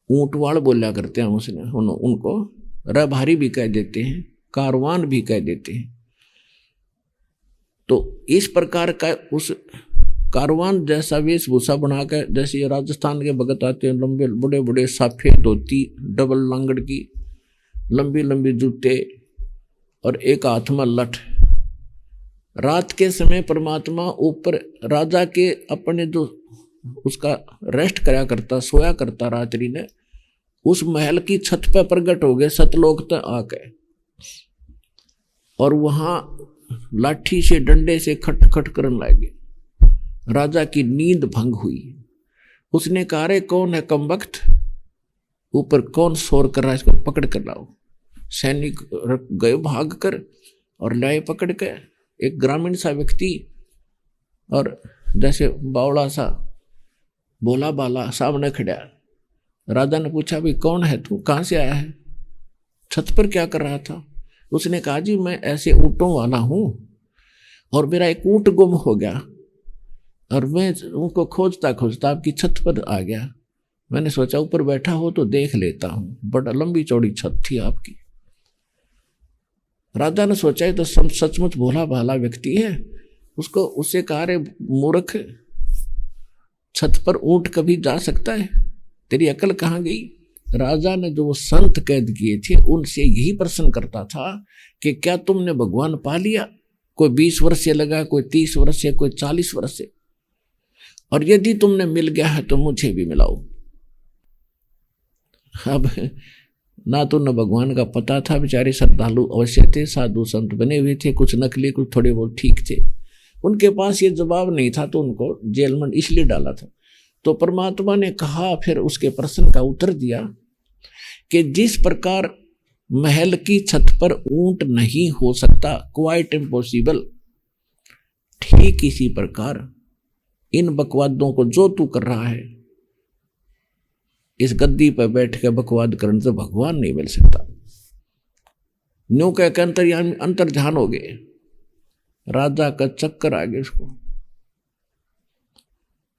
ऊंट वाल बोला करते हैं उनको, रभारी भी कह देते हैं, कारवान भी कह देते हैं। तो इस प्रकार का उस कारवान जैसा वेशभूषा बनाकर, जैसे ये राजस्थान के भगत आते हैं, लंबे बड़े बड़े सफेद धोती, डबल लंगड़ की, लंबी लंबी जूते और एक हाथ में लठ। रात के समय परमात्मा ऊपर राजा के अपने जो उसका रेस्ट करा करता, सोया करता रात्रि ने, उस महल की छत पर प्रकट हो गए सतलोक तक आके, और वहां लाठी से डंडे से खट खट करने लगे। राजा की नींद भंग हुई। उसने कहा रे कौन है कमबख्त, ऊपर कौन शोर कर रहा है, इसको पकड़ कर लाओ। सैनिक गए भाग कर और लाए पकड़ के। एक ग्रामीण सा व्यक्ति और जैसे बावड़ा सा भोला बाला सामने खड़ा। राजा ने पूछा भाई कौन है तू, कहाँ से आया है, छत पर क्या कर रहा था? उसने कहा जी मैं ऐसे ऊँटों वाला हूँ और मेरा एक ऊँट गुम हो गया और मैं उनको खोजता खोजता आपकी छत पर आ गया। मैंने सोचा ऊपर बैठा हो तो देख लेता हूँ, बड़ा लंबी चौड़ी छत थी आपकी। राजा ने सोचा तो सचमुच भोला भाला व्यक्ति है। उससे कहा रे मूर्ख, छत पर ऊँट कभी जा सकता है? तेरी अकल कहाँ गई? राजा ने जो संत कैद किए थे उनसे यही प्रश्न करता था कि क्या तुमने भगवान पा लिया? कोई 20 वर्ष से लगा, कोई 30 वर्ष से, कोई 40 वर्ष से, और यदि तुमने मिल गया है तो मुझे भी मिलाओ। अब ना तो न भगवान का पता था, बेचारे श्रद्धालु अवश्य थे, साधु संत बने हुए थे, कुछ नकली कुछ थोड़े बहुत ठीक थे, उनके पास ये जवाब नहीं था तो उनको जेल में इसलिए डाला था। तो परमात्मा ने कहा, फिर उसके प्रश्न का उत्तर दिया कि जिस प्रकार महल की छत पर ऊंट नहीं हो सकता, क्वाइट इम्पॉसिबल, ठीक इसी प्रकार इन बकवादों को जो तू कर रहा है, इस गद्दी पर बैठ के बकवाद करने से भगवान नहीं मिल सकता। न्यू कह के अंतर ध्यान हो गए। राजा का चक्कर आ गया, उसको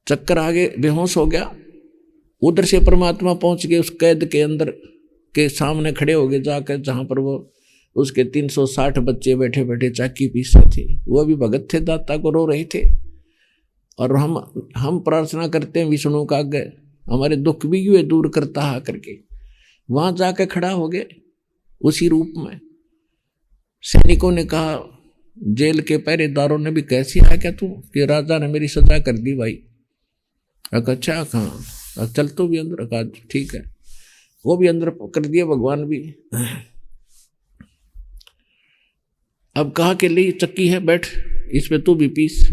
चक्कर आगे बेहोश हो गया। उधर से परमात्मा पहुंच गए, उस कैद के अंदर के सामने खड़े हो गए जाकर, जहां पर वो उसके 360 बच्चे बैठे बैठे चाकी पीस रहे थे। वो भी भगत थे, दाता को रो रहे थे। और हम प्रार्थना करते हैं विष्णु का आगे, हमारे दुख भी यूं दूर करता है करके। वहां जाकर खड़ा हो गए उसी रूप में। सैनिकों ने कहा, जेल के पहरेदारों ने भी, कैसे आ क्या तू? कि राजा ने मेरी सजा कर दी भाई। अच्छा कहाँ, चल तो भी अंदर। कहा ठीक है, वो भी अंदर कर दिया, भगवान भी। अब कहा कि ले चक्की है, बैठ इस पे तू भी पीस।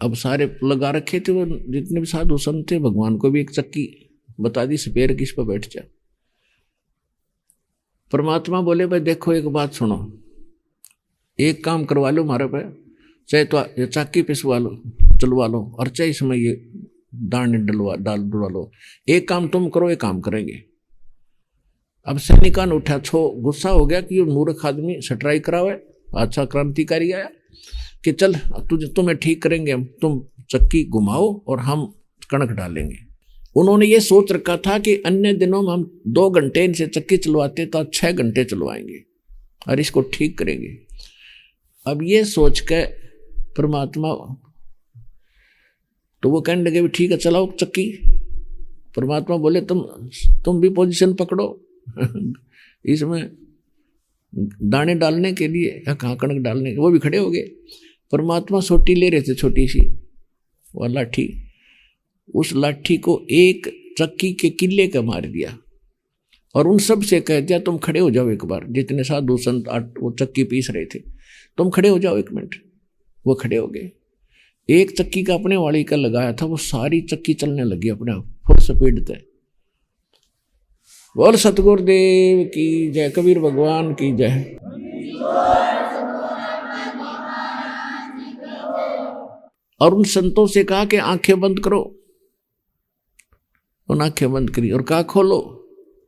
अब सारे लगा रखे थे वो जितने भी साधु संत थे, भगवान को भी एक चक्की बता दी, पैर किस पर बैठ जा। परमात्मा बोले भाई देखो एक बात सुनो, एक काम करवा लो हमारे पे, चाहे तो ये चाकी पिसवा लो, चलवा लो, और चाहे इसमें ये दाने डलवा लो। एक काम तुम करो, एक काम करेंगे। अब सैनिकान उठा, गुस्सा हो गया कि ये मूर्ख आदमी सटराई करावे। अच्छा क्रांतिकारी आया कि चल तुम्हें ठीक करेंगे हम, तुम चक्की घुमाओ और हम कणक डालेंगे। उन्होंने ये सोच रखा था कि अन्य दिनों में हम 2 घंटे इनसे चक्की चलवाते तो 6 घंटे चलवाएंगे और इसको ठीक करेंगे। अब ये सोच के परमात्मा, तो वो कहने लगे ठीक है चलाओ चक्की। परमात्मा बोले तुम भी पोजीशन पकड़ो इसमें दाने डालने के लिए या कहाँ कणक डालने के। वो भी खड़े हो गए। परमात्मा सोटी ले रहे थे, छोटी सी वो लाठी, उस लाठी को एक चक्की के किले का मार दिया और उन सब से कह दिया तुम खड़े हो जाओ एक बार, जितने साधु संत वो चक्की पीस रहे थे, तुम खड़े हो जाओ 1 मिनट। वो खड़े हो गए। एक चक्की का अपने वाली का लगाया था, वो सारी चक्की चलने लगी अपने आप फुल स्पीड पे। बोल सतगुरुदेव की जय, कबीर भगवान की जय। और उन संतों से कहा कि आंखें बंद करो। उन आंखें बंद करी और कहा खोलो।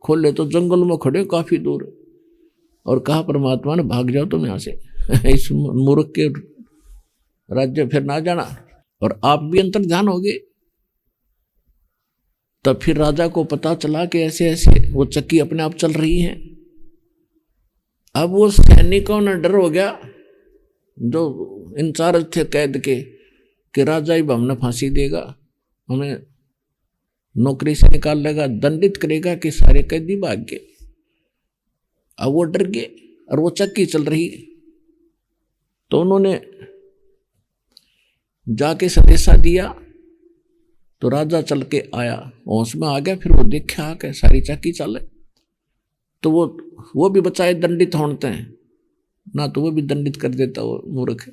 खोले तो जंगल में खड़े काफी दूर, और कहा परमात्मा ने भाग जाओ तुम यहां से, इस मूर्ख के राज्य फिर ना जाना, और आप भी अंतर ध्यान हो गए। तब फिर राजा को पता चला कि ऐसे ऐसे वो चक्की अपने आप चल रही है। अब वो सैनिकों ने डर हो गया जो इंचार्ज थे कैद के, कि राजा ही हमने फांसी देगा, हमें नौकरी से निकाल लेगा, दंडित करेगा, कि सारे कैदी भाग गए। अब वो डर गए और वो चक्की चल रही। तो उन्होंने जाके संदेशा दिया, तो राजा चल के आया, होश में आ गया। फिर वो देखा कि सारी चक्की चले, तो वो भी बचाए दंडित होते हैं ना, तो वो भी दंडित कर देता वो मूर्ख।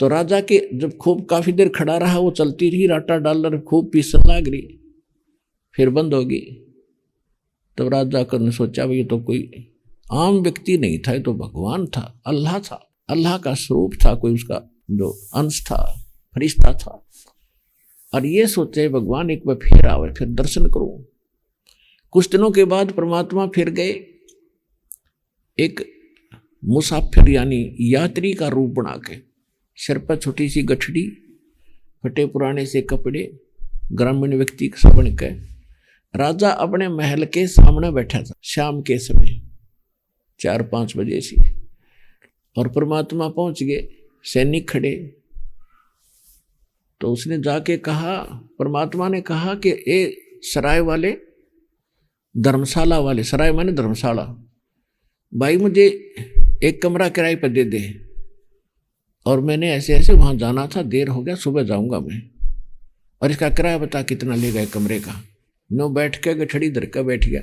तो राजा के जब खूब काफी देर खड़ा रहा, वो चलती रही, राटा डालर खूब पीसन लाग रही, फिर बंद होगी। तब राजा ने सोचा भाई ये तो कोई आम व्यक्ति नहीं था, ये तो भगवान था, अल्लाह था, अल्लाह का स्वरूप था, कोई उसका जो अंश था, फरिश्ता था। और ये सोचे भगवान एक बार फिर आवे, फिर दर्शन करूं। कुछ दिनों के बाद परमात्मा फिर गए, एक मुसाफिर यानी यात्री का रूप बना के, सिर पर छोटी सी गठड़ी, फटे पुराने से कपड़े, ग्रामीण व्यक्ति सा बन के राजा अपने महल के सामने बैठा था। शाम के समय 4-5 बजे से, और परमात्मा पहुंच गए, सैनिक खड़े। तो उसने जाके कहा, परमात्मा ने कहा कि ए सराय वाले, धर्मशाला वाले, सराय माने धर्मशाला, भाई मुझे एक कमरा किराए पर दे दे, और मैंने ऐसे ऐसे वहां जाना था, देर हो गया, सुबह जाऊंगा मैं, और इसका किराया बता कितना लेगा एक कमरे का। नो बैठ के गठड़ी धर के बैठ गया।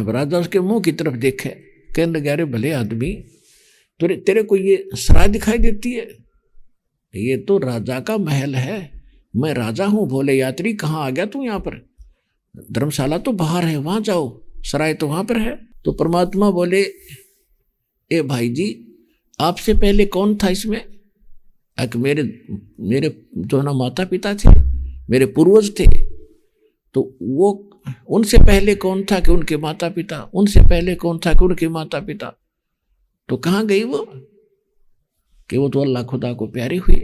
राजा उसके मुंह की तरफ देखे, कहने लगे अरे भले आदमी, तेरे को ये सराय दिखाई देती है? ये तो राजा का महल है, मैं राजा हूं, भोले यात्री कहाँ आ गया तू यहाँ पर? धर्मशाला तो बाहर है, वहां जाओ, सराय तो वहां पर है। तो परमात्मा बोले ए भाई जी, आपसे पहले कौन था इसमें? मेरे जो ना माता पिता थे, मेरे पूर्वज थे, तो वो उनसे पहले कौन था कि उनके माता पिता, उनसे पहले कौन था कि उनके माता पिता। तो कहाँ गई वो? कि वो तो अल्लाह खुदा को प्यारे हुए।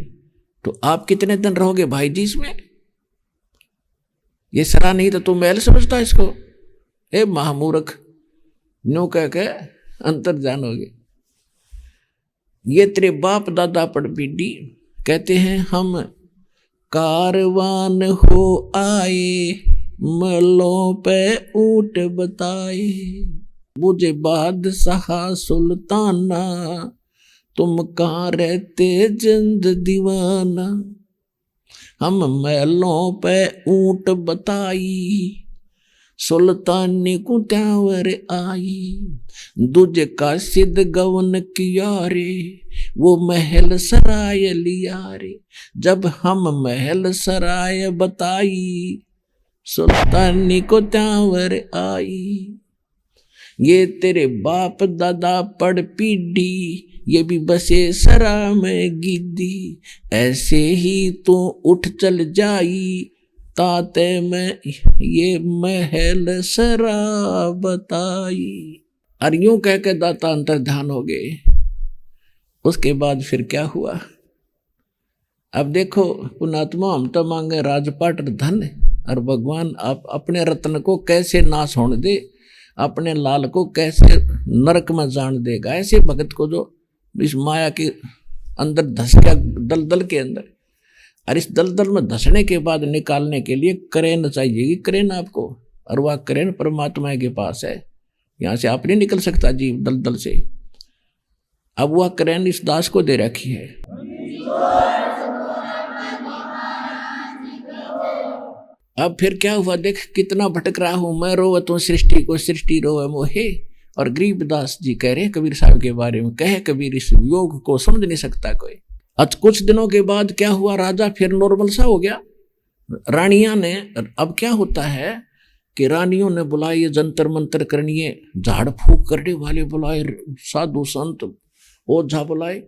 तो आप कितने दिन रहोगे भाई जी इसमें? ये सरा नहीं तो तुम महल समझता इसको? ए महामूर्ख, न्यू कह के अंतर जान हो गए। ये तेरे बाप दादा पड़पीडी कहते हैं हम कारवान हो आए, मलों पे ऊंट बताए, मुझे बादशाह सुल्ताना, तुम कहाँ रहते जिंद दीवाना। हम महलों पे ऊंट बताई, सुल्तानी को त्यावर आई, दूजे का सिद्ध गवन किया रे, वो महल सराय लिया रे। जब हम महल सराय बताई, सुल्तानी को त्यावर आई। ये तेरे बाप दादा पड़ पीढ़ी, ये भी बसे सरा में गिद्दी, ऐसे ही तू उठ चल जाई, ताते में ये महल सरा बताई। और यूं कह के दाता अंतर ध्यान हो गए। उसके बाद फिर क्या हुआ? अब देखो पुणात्मा, हम तो मांगे राजपाट और धन, और भगवान आप अपने रत्न को कैसे नाश होने दे, अपने लाल को कैसे नरक में जान देगा। ऐसे भगत को जो इस माया के अंदर धस गया, दलदल के अंदर, और इस दलदल में धसने के बाद निकालने के लिए करेन चाहिए। करेन आपको, और वह करेन परमात्मा के पास है, यहाँ से आप नहीं निकल सकता जीव दलदल से। अब वह करेन इस दास को दे रखी है। अब फिर क्या हुआ, देख कितना भटक रहा हूं मैं, रोवे तो सृष्टि को सृष्टि रोवे मोहे। और गरीबदास जी कह रहे कबीर साहब के बारे में, कहे कबीर इस योग को समझ नहीं सकता कोई। आज कुछ दिनों के बाद क्या हुआ, राजा फिर नॉर्मल सा हो गया। रानियां ने, अब क्या होता है कि रानियों ने बुलाए जंतर मंतर करनिए, झाड़ फूक करने वाले बुलाए, साधु संत ओझा बुलाए,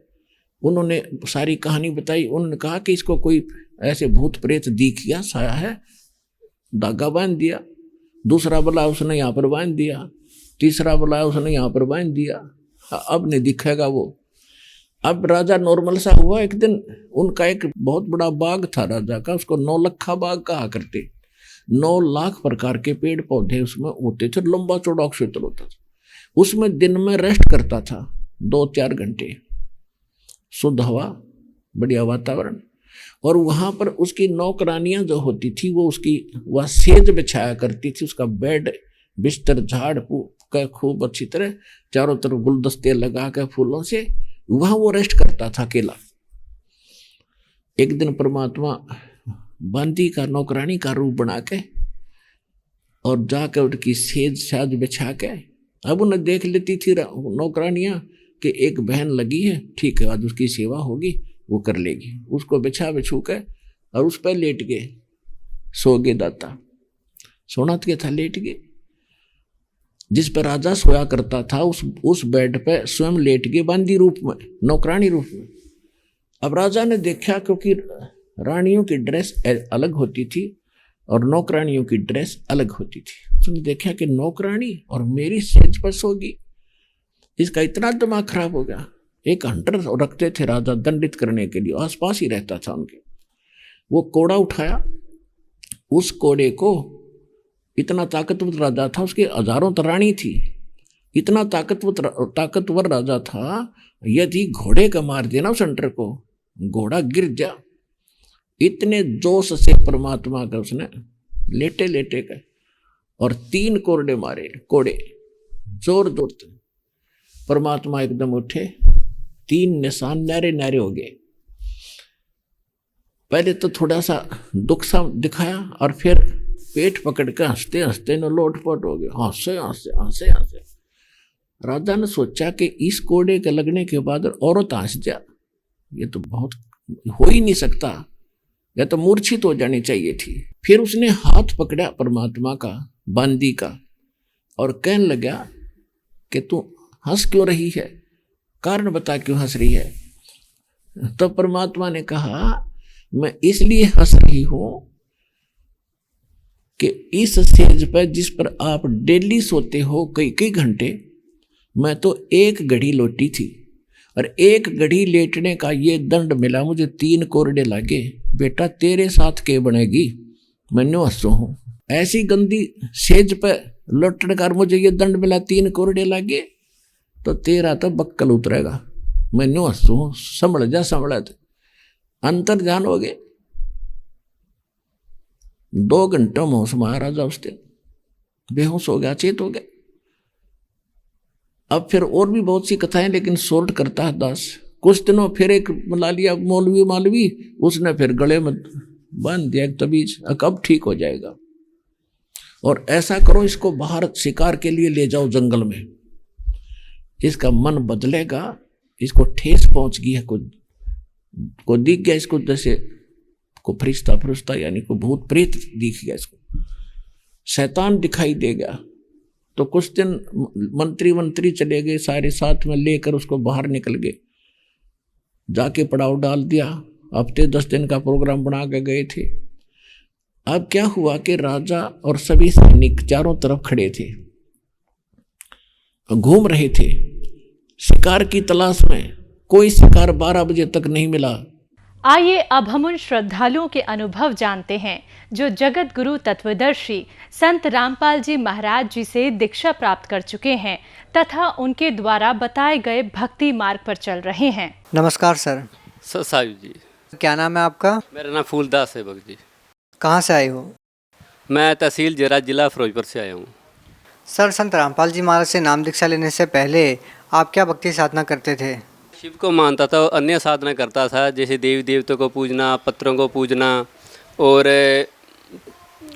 उन्होंने सारी कहानी बताई। उन्होंने कहा कि इसको कोई ऐसे भूत प्रेत दिख गया, साया है, धागा बांध दिया। दूसरा बोला उसने यहाँ पर बांध दिया, तीसरा बोला उसने यहाँ पर बांध दिया, अब नहीं दिखेगा वो। अब राजा नॉर्मल सा हुआ। एक दिन उनका एक बहुत बड़ा बाग था राजा का, उसको 9 लखा बाग कहा करते। 9 लाख प्रकार के पेड़ पौधे उसमें होते थे, लंबा चौड़ा क्षेत्र होता था। उसमें दिन में रेस्ट करता था 2-4 घंटे, शुद्ध हवा, बढ़िया वातावरण। और वहां पर उसकी नौकरानियां जो होती थी वो उसकी वह सेज बिछाया करती थी, उसका बेड बिस्तर झाड़ का खूब अच्छी तरह चारों तरफ गुलदस्ते लगा कर फूलों से, वहां वो रेस्ट करता था अकेला। एक दिन परमात्मा बंदी का नौकरानी का रूप बना के और जाकर उनकी सेज साज बिछा के, अब उन्हें देख लेती थी नौकरानियां कि एक बहन लगी है, ठीक है आज उसकी सेवा होगी, वो कर लेगी। उसको बिछा बिछू के और उस पर लेट गए, सो गए दाता, सोना के था, लेट गए। जिस पर राजा सोया करता था उस बेड पे स्वयं लेट गए, बंदी रूप में, नौकरानी रूप में। अब राजा ने देखा, क्योंकि रानियों की ड्रेस अलग होती थी और नौकरानियों की ड्रेस अलग होती थी। उसने देखा कि नौकरानी और मेरी सेज पर सोगी। इसका इतना दिमाग खराब हो गया। एक हंटर रखते थे राजा दंडित करने के लिए, आसपास ही रहता था उनके। वो कोड़ा उठाया, उस कोड़े को, इतना ताकतवर राजा था, उसके हजारों रानी थी, इतना ताकतवर राजा था, यदि घोड़े का मार देना उस हंटर को, घोड़ा गिर जा। इतने जोश से परमात्मा का उसने लेटे लेटे गए और 3 कोरडे मारे, कोड़े जोर जोर से। परमात्मा एकदम उठे, 3 निशान नारे नारे हो गए। पहले तो थोड़ा सा दुख सा दिखाया और फिर पेट पकड़ के हंसते हंसते न लोटपोट हो गए, हंसे हंसे हंसे हंसे। राजा ने सोचा कि इस कोड़े के लगने के बाद औरत हंस जा, ये तो बहुत हो ही नहीं सकता, या तो मूर्छित हो जानी चाहिए थी। फिर उसने हाथ पकड़ा परमात्मा का, बंदी का, और कहने लगा कि तू हंस क्यों रही है, कारण बता क्यों हंस रही है। तो परमात्मा ने कहा मैं इसलिए हंस रही हूं कि इस सेज पर जिस पर आप डेली सोते हो कई कई घंटे, मैं तो 1 घड़ी लोटी थी और 1 घड़ी लेटने का ये दंड मिला मुझे, 3 कोरडे लागे। बेटा तेरे साथ के बनेगी, मैं न्यू हंसो हूं। ऐसी गंदी सेज पर लौटने का मुझे ये दंड मिला, 3 कोरडे लागे, तो तेरा तो बक्कल उतरेगा, मैं न्यू हंसो हूं, संभल जा संभल। अंतर ध्यान हो गए। 2 घंटों में होश महाराजा उस दिन बेहोश हो गया, चेत हो गया। अब फिर और भी बहुत सी कथाएं, लेकिन शॉर्ट करता है दास। कुछ दिनों फिर एक बुला लिया मौलवी, उसने फिर गले में बांध दिया एक तबीज, कब ठीक हो जाएगा। और ऐसा करो, इसको बाहर शिकार के लिए ले जाओ जंगल में, इसका मन बदलेगा, इसको ठेस पहुंच गई है, को दिख गया इसको, जैसे को फरिश्ता यानी को भूत प्रेत दिख गया, इसको शैतान दिखाई देगा। तो कुछ दिन मंत्री चले गए, सारे साथ में लेकर उसको बाहर निकल गए, जाके पड़ाव डाल दिया। हफ्ते 10 दिन का प्रोग्राम बना के गए थे। अब क्या हुआ कि राजा और सभी सैनिक चारों तरफ खड़े थे, घूम रहे थे शिकार की तलाश में। कोई शिकार 12 बजे तक नहीं मिला। आइए अब हम उन श्रद्धालुओं के अनुभव जानते हैं जो जगत गुरु तत्वदर्शी संत रामपाल जी महाराज जी से दीक्षा प्राप्त कर चुके हैं तथा उनके द्वारा बताए गए भक्ति मार्ग पर चल रहे हैं। नमस्कार सर। सर साहिब जी। क्या नाम है आपका? मेरा नाम फूलदास है भक्त जी। कहाँ से आए हो? मैं तहसील जरा जिला फिरोजपुर से आया हूँ। सर, संत रामपाल जी महाराज से नाम दीक्षा लेने से पहले आप क्या भक्ति साधना करते थे? शिव को मानता था और अन्य साधना करता था, जैसे देवी देवताओं को पूजना, पत्रों को पूजना और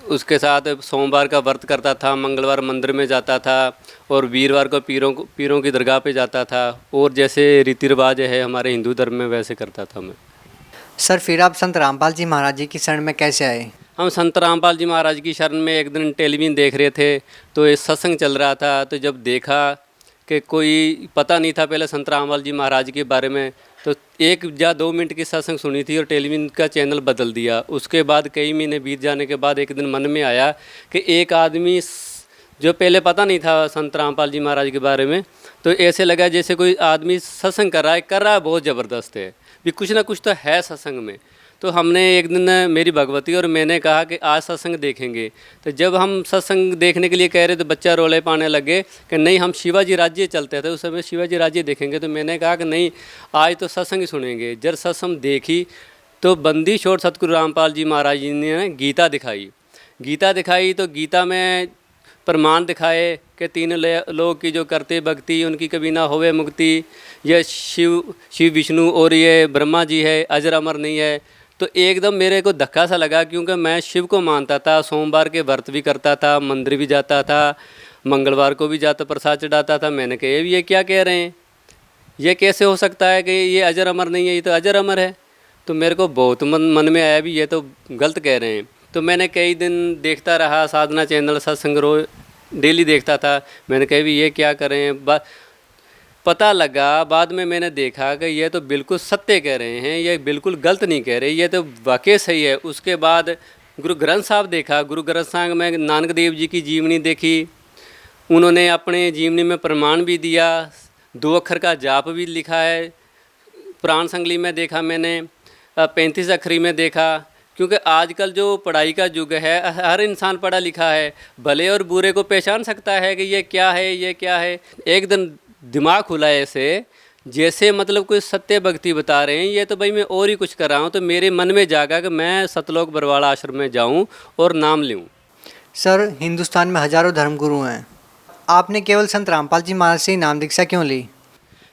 उसके साथ सोमवार का व्रत करता था, मंगलवार मंदिर में जाता था और वीरवार को पीरों की दरगाह पे जाता था, और जैसे रीति रिवाज है हमारे हिंदू धर्म में वैसे करता था मैं। सर फिर आप संत रामपाल जी महाराज जी की शरण में कैसे आए? हम संत रामपाल जी महाराज की शरण में एक दिन टेलीविज़न देख रहे थे, तो ये सत्संग चल रहा था, तो जब देखा कि कोई पता नहीं था पहले संत रामपाल जी महाराज के बारे में, तो 1 या 2 मिनट की सत्संग सुनी थी और टेलीविज़न का चैनल बदल दिया। उसके बाद कई महीने बीत जाने के बाद एक दिन मन में आया कि एक आदमी जो पहले पता नहीं था संत रामपाल जी महाराज के बारे में, तो ऐसे लगा जैसे कोई आदमी सत्संग कर रहा है बहुत ज़बरदस्त है, भी कुछ ना कुछ तो है सत्संग में। तो हमने एक दिन, मेरी भगवती और मैंने कहा कि आज सत्संग देखेंगे। तो जब हम सत्संग देखने के लिए कह रहे तो बच्चा रोले पाने लगे कि नहीं हम शिवाजी राज्य चलते थे, उस समय शिवाजी राज्य देखेंगे। तो मैंने कहा कि नहीं, आज तो सत्संग ही सुनेंगे। जब सत्संग देखी तो बंदी छोड़ सतगुरु रामपाल जी महाराज जी ने गीता दिखाई। तो गीता में प्रमाण दिखाए कि 3 लोग की जो करते भक्ति उनकी कभी ना होवे मुक्ति, यह शिव विष्णु और ये ब्रह्मा जी है, अजर अमर नहीं है। तो एकदम मेरे को धक्का सा लगा, क्योंकि मैं शिव को मानता था, सोमवार के व्रत भी करता था, मंदिर भी जाता था, मंगलवार को भी जाता प्रसाद चढ़ाता था। मैंने कहा ये क्या कह रहे हैं, ये कैसे हो सकता है कि ये अजर अमर नहीं है, ये तो अजर अमर है। तो मेरे को बहुत मन में आया भी ये तो गलत कह रहे हैं। तो मैंने कई दिन देखता रहा, साधना चैनल सत्संग रोज डेली देखता था। मैंने कहा भी ये क्या कर रहे हैं, पता लगा बाद में मैंने देखा कि ये तो बिल्कुल सत्य कह रहे हैं, ये बिल्कुल गलत नहीं कह रहे, ये तो वाकई सही है। उसके बाद गुरु ग्रंथ साहब देखा, गुरु ग्रंथ साहब में नानक देव जी की जीवनी देखी, उन्होंने अपने जीवनी में प्रमाण भी दिया, 2 अक्षर का जाप भी लिखा है। पुराण संगली में देखा मैंने, 35 अक्षरी में देखा, क्योंकि आजकल जो पढ़ाई का युग है, हर इंसान पढ़ा लिखा है, भले और बुरे को पहचान सकता है कि ये क्या है, ये क्या है। एक दिन दिमाग खुला ऐसे जैसे मतलब कोई सत्य भक्ति बता रहे हैं, ये तो भाई मैं और ही कुछ कर रहा हूँ। तो मेरे मन में जागा कि मैं सतलोक बरवाड़ा आश्रम में जाऊँ और नाम लूँ। सर हिंदुस्तान में हजारों धर्मगुरु हैं, आपने केवल संत रामपाल जी महाराज से ही नाम दीक्षा क्यों ली?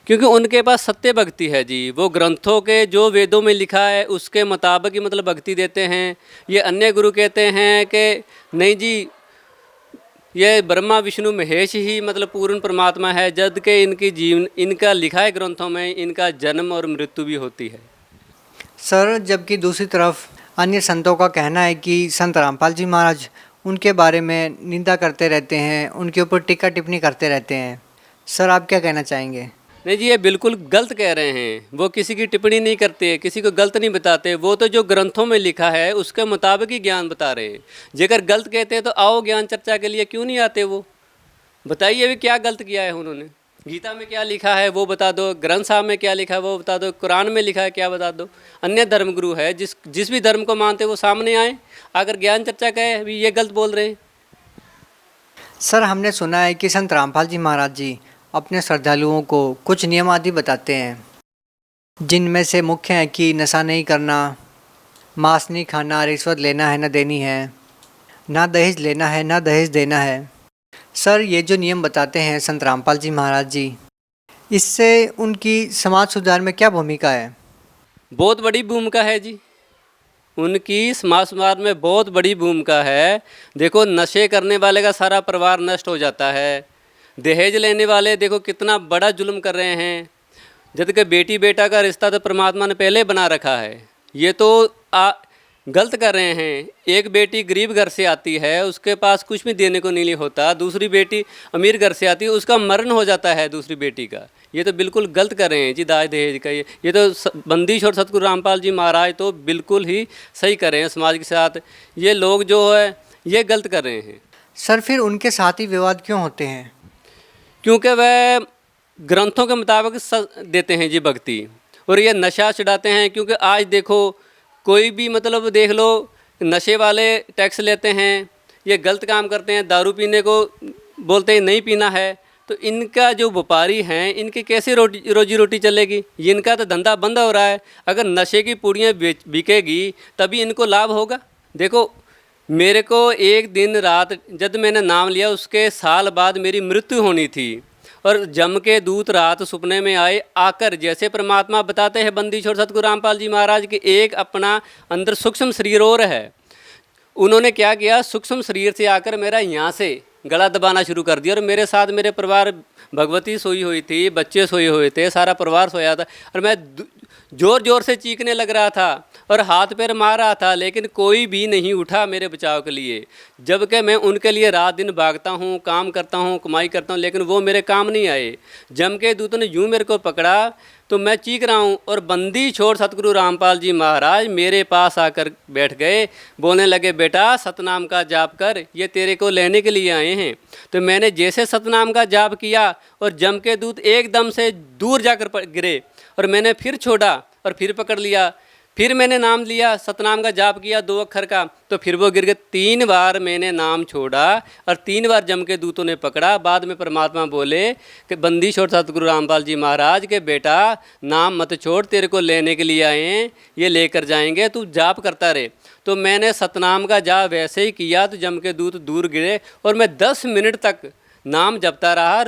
क्योंकि उनके पास सत्य भक्ति है जी, वो ग्रंथों के जो वेदों में लिखा है उसके मुताबिक ही मतलब भक्ति देते हैं। ये अन्य गुरु कहते हैं कि नहीं जी ये ब्रह्मा विष्णु महेश ही मतलब पूर्ण परमात्मा है, जब कि इनकी जीवन इनका लिखा है ग्रंथों में, इनका जन्म और मृत्यु भी होती है। सर जबकि दूसरी तरफ अन्य संतों का कहना है कि संत रामपाल जी महाराज उनके बारे में निंदा करते रहते हैं, उनके ऊपर टीका टिप्पणी करते रहते हैं। सर आप क्या कहना चाहेंगे? नहीं जी, ये बिल्कुल गलत कह रहे हैं। वो किसी की टिप्पणी नहीं करते, किसी को गलत नहीं बताते, वो तो जो ग्रंथों में लिखा है उसके मुताबिक ही ज्ञान बता रहे हैं। जेकर गलत कहते हैं तो आओ ज्ञान चर्चा के लिए क्यों नहीं आते? वो बताइए भी क्या गलत किया है उन्होंने, गीता में क्या लिखा है वो बता दो, ग्रंथ साहब में क्या लिखा है वो बता दो, कुरान में लिखा है क्या बता दो। अन्य धर्मगुरु है, जिस भी धर्म को मानते वो सामने आए, अगर ज्ञान चर्चा कहे अभी ये गलत बोल रहे हैं। सर हमने सुना है कि संत रामपाल जी महाराज जी अपने श्रद्धालुओं को कुछ नियम आदि बताते हैं, जिनमें से मुख्य है कि नशा नहीं करना, मांस नहीं खाना, रिश्वत लेना है न देनी है, ना दहेज लेना है ना दहेज देना है। सर ये जो नियम बताते हैं संत रामपाल जी महाराज जी, इससे उनकी समाज सुधार में क्या भूमिका है? बहुत बड़ी भूमिका है जी, उनकी समाज सुधार में बहुत बड़ी भूमिका है। देखो नशे करने वाले का सारा परिवार नष्ट हो जाता है, दहेज लेने वाले देखो कितना बड़ा जुल्म कर रहे हैं, जबकि बेटी बेटा का रिश्ता तो परमात्मा ने पहले बना रखा है, ये तो गलत कर रहे हैं। एक बेटी गरीब घर से आती है, उसके पास कुछ भी देने को नहीं होता, दूसरी बेटी अमीर घर से आती है, उसका मरण हो जाता है दूसरी बेटी का। ये तो बिल्कुल गलत कर रहे हैं जी दाज दहेज का। ये तो बंदिश और सतगुरु रामपाल जी महाराज तो बिल्कुल ही सही कर रहे हैं समाज के साथ। ये लोग जो है ये गलत कर रहे हैं। सर फिर उनके साथ ही विवाद क्यों होते हैं? क्योंकि वह ग्रंथों के मुताबिक देते हैं जी भक्ति, और ये नशा चढ़ाते हैं। क्योंकि आज देखो कोई भी मतलब देख लो, नशे वाले टैक्स लेते हैं, ये गलत काम करते हैं, दारू पीने को बोलते हैं नहीं पीना है, तो इनका जो व्यापारी हैं इनकी कैसे रोजी रोटी चलेगी? इनका तो धंधा बंद हो रहा है। अगर नशे की पूड़ियाँ बिकेगी तभी इनको लाभ होगा। देखो मेरे को एक दिन रात जब मैंने नाम लिया उसके साल बाद मेरी मृत्यु होनी थी, और जम के दूत रात सपने में आए, आकर जैसे परमात्मा बताते हैं बंदिश और सतगुरु रामपाल जी महाराज के एक अपना अंदर सूक्ष्म शरीर और है, उन्होंने क्या किया, सूक्ष्म शरीर से आकर मेरा यहाँ से गला दबाना शुरू कर दिया और मेरे साथ मेरे परिवार, भगवती सोई हुई थी, बच्चे सोए हुए थे, सारा परिवार सोया था और मैं ज़ोर ज़ोर से चीखने लग रहा था और हाथ पैर मार रहा था, लेकिन कोई भी नहीं उठा मेरे बचाव के लिए। जबकि मैं उनके लिए रात दिन भागता हूँ, काम करता हूँ, कमाई करता हूँ, लेकिन वो मेरे काम नहीं आए। जम के दूत ने यूँ मेरे को पकड़ा तो मैं चीख रहा हूँ और बंदी छोड़ सतगुरु रामपाल जी महाराज मेरे पास आकर बैठ गए। बोलने लगे, बेटा सतनाम का जाप कर, ये तेरे को लेने के लिए आए हैं। तो मैंने जैसे सतनाम का जाप किया और जम के दूत एकदम से दूर जाकर गिरे और मैंने फिर छोड़ा और फिर पकड़ लिया। फिर मैंने नाम लिया, सतनाम का जाप किया 2 अक्षर का, तो फिर वो गिर गए। 3 बार मैंने नाम छोड़ा और 3 बार जम के दूतों ने पकड़ा। बाद में परमात्मा बोले कि बंदी छोड़ सतगुरु रामपाल जी महाराज के, बेटा नाम मत छोड़, तेरे को लेने के लिए आए हैं, ये लेकर जाएंगे, तू जाप करता रहे। तो मैंने सतनाम का जाप वैसे ही किया तो जम के दूत दूर गिरे और मैं 10 मिनट तक नाम जपता रहा।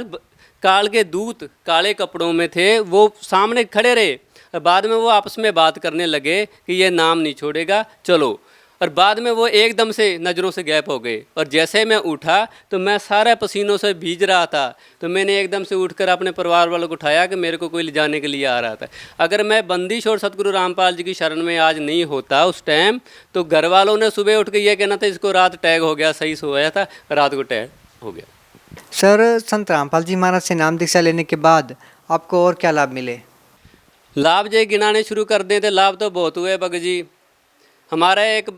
काल के दूत काले कपड़ों में थे, वो सामने खड़े रहे। बाद में वो आपस में बात करने लगे कि ये नाम नहीं छोड़ेगा, चलो। और बाद में वो एकदम से नज़रों से गायब हो गए। और जैसे मैं उठा तो मैं सारा पसीनों से भीज रहा था। तो मैंने एकदम से उठकर अपने परिवार वालों को उठाया कि मेरे को कोई ले जाने के लिए आ रहा था। अगर मैं बंदी छोड़ सतगुरु रामपाल जी की शरण में आज नहीं होता उस टाइम, तो घर वालों ने सुबह उठ के ये कहना था, इसको रात टैग हो गया, सही सोया था, रात को टैग हो गया। सर, संत रामपाल जी महाराज से नाम दीक्षा लेने के बाद आपको और क्या लाभ मिले? लाभ जो गिनाने शुरू कर दें तो लाभ तो बहुत हुए भगत जी। हमारा एक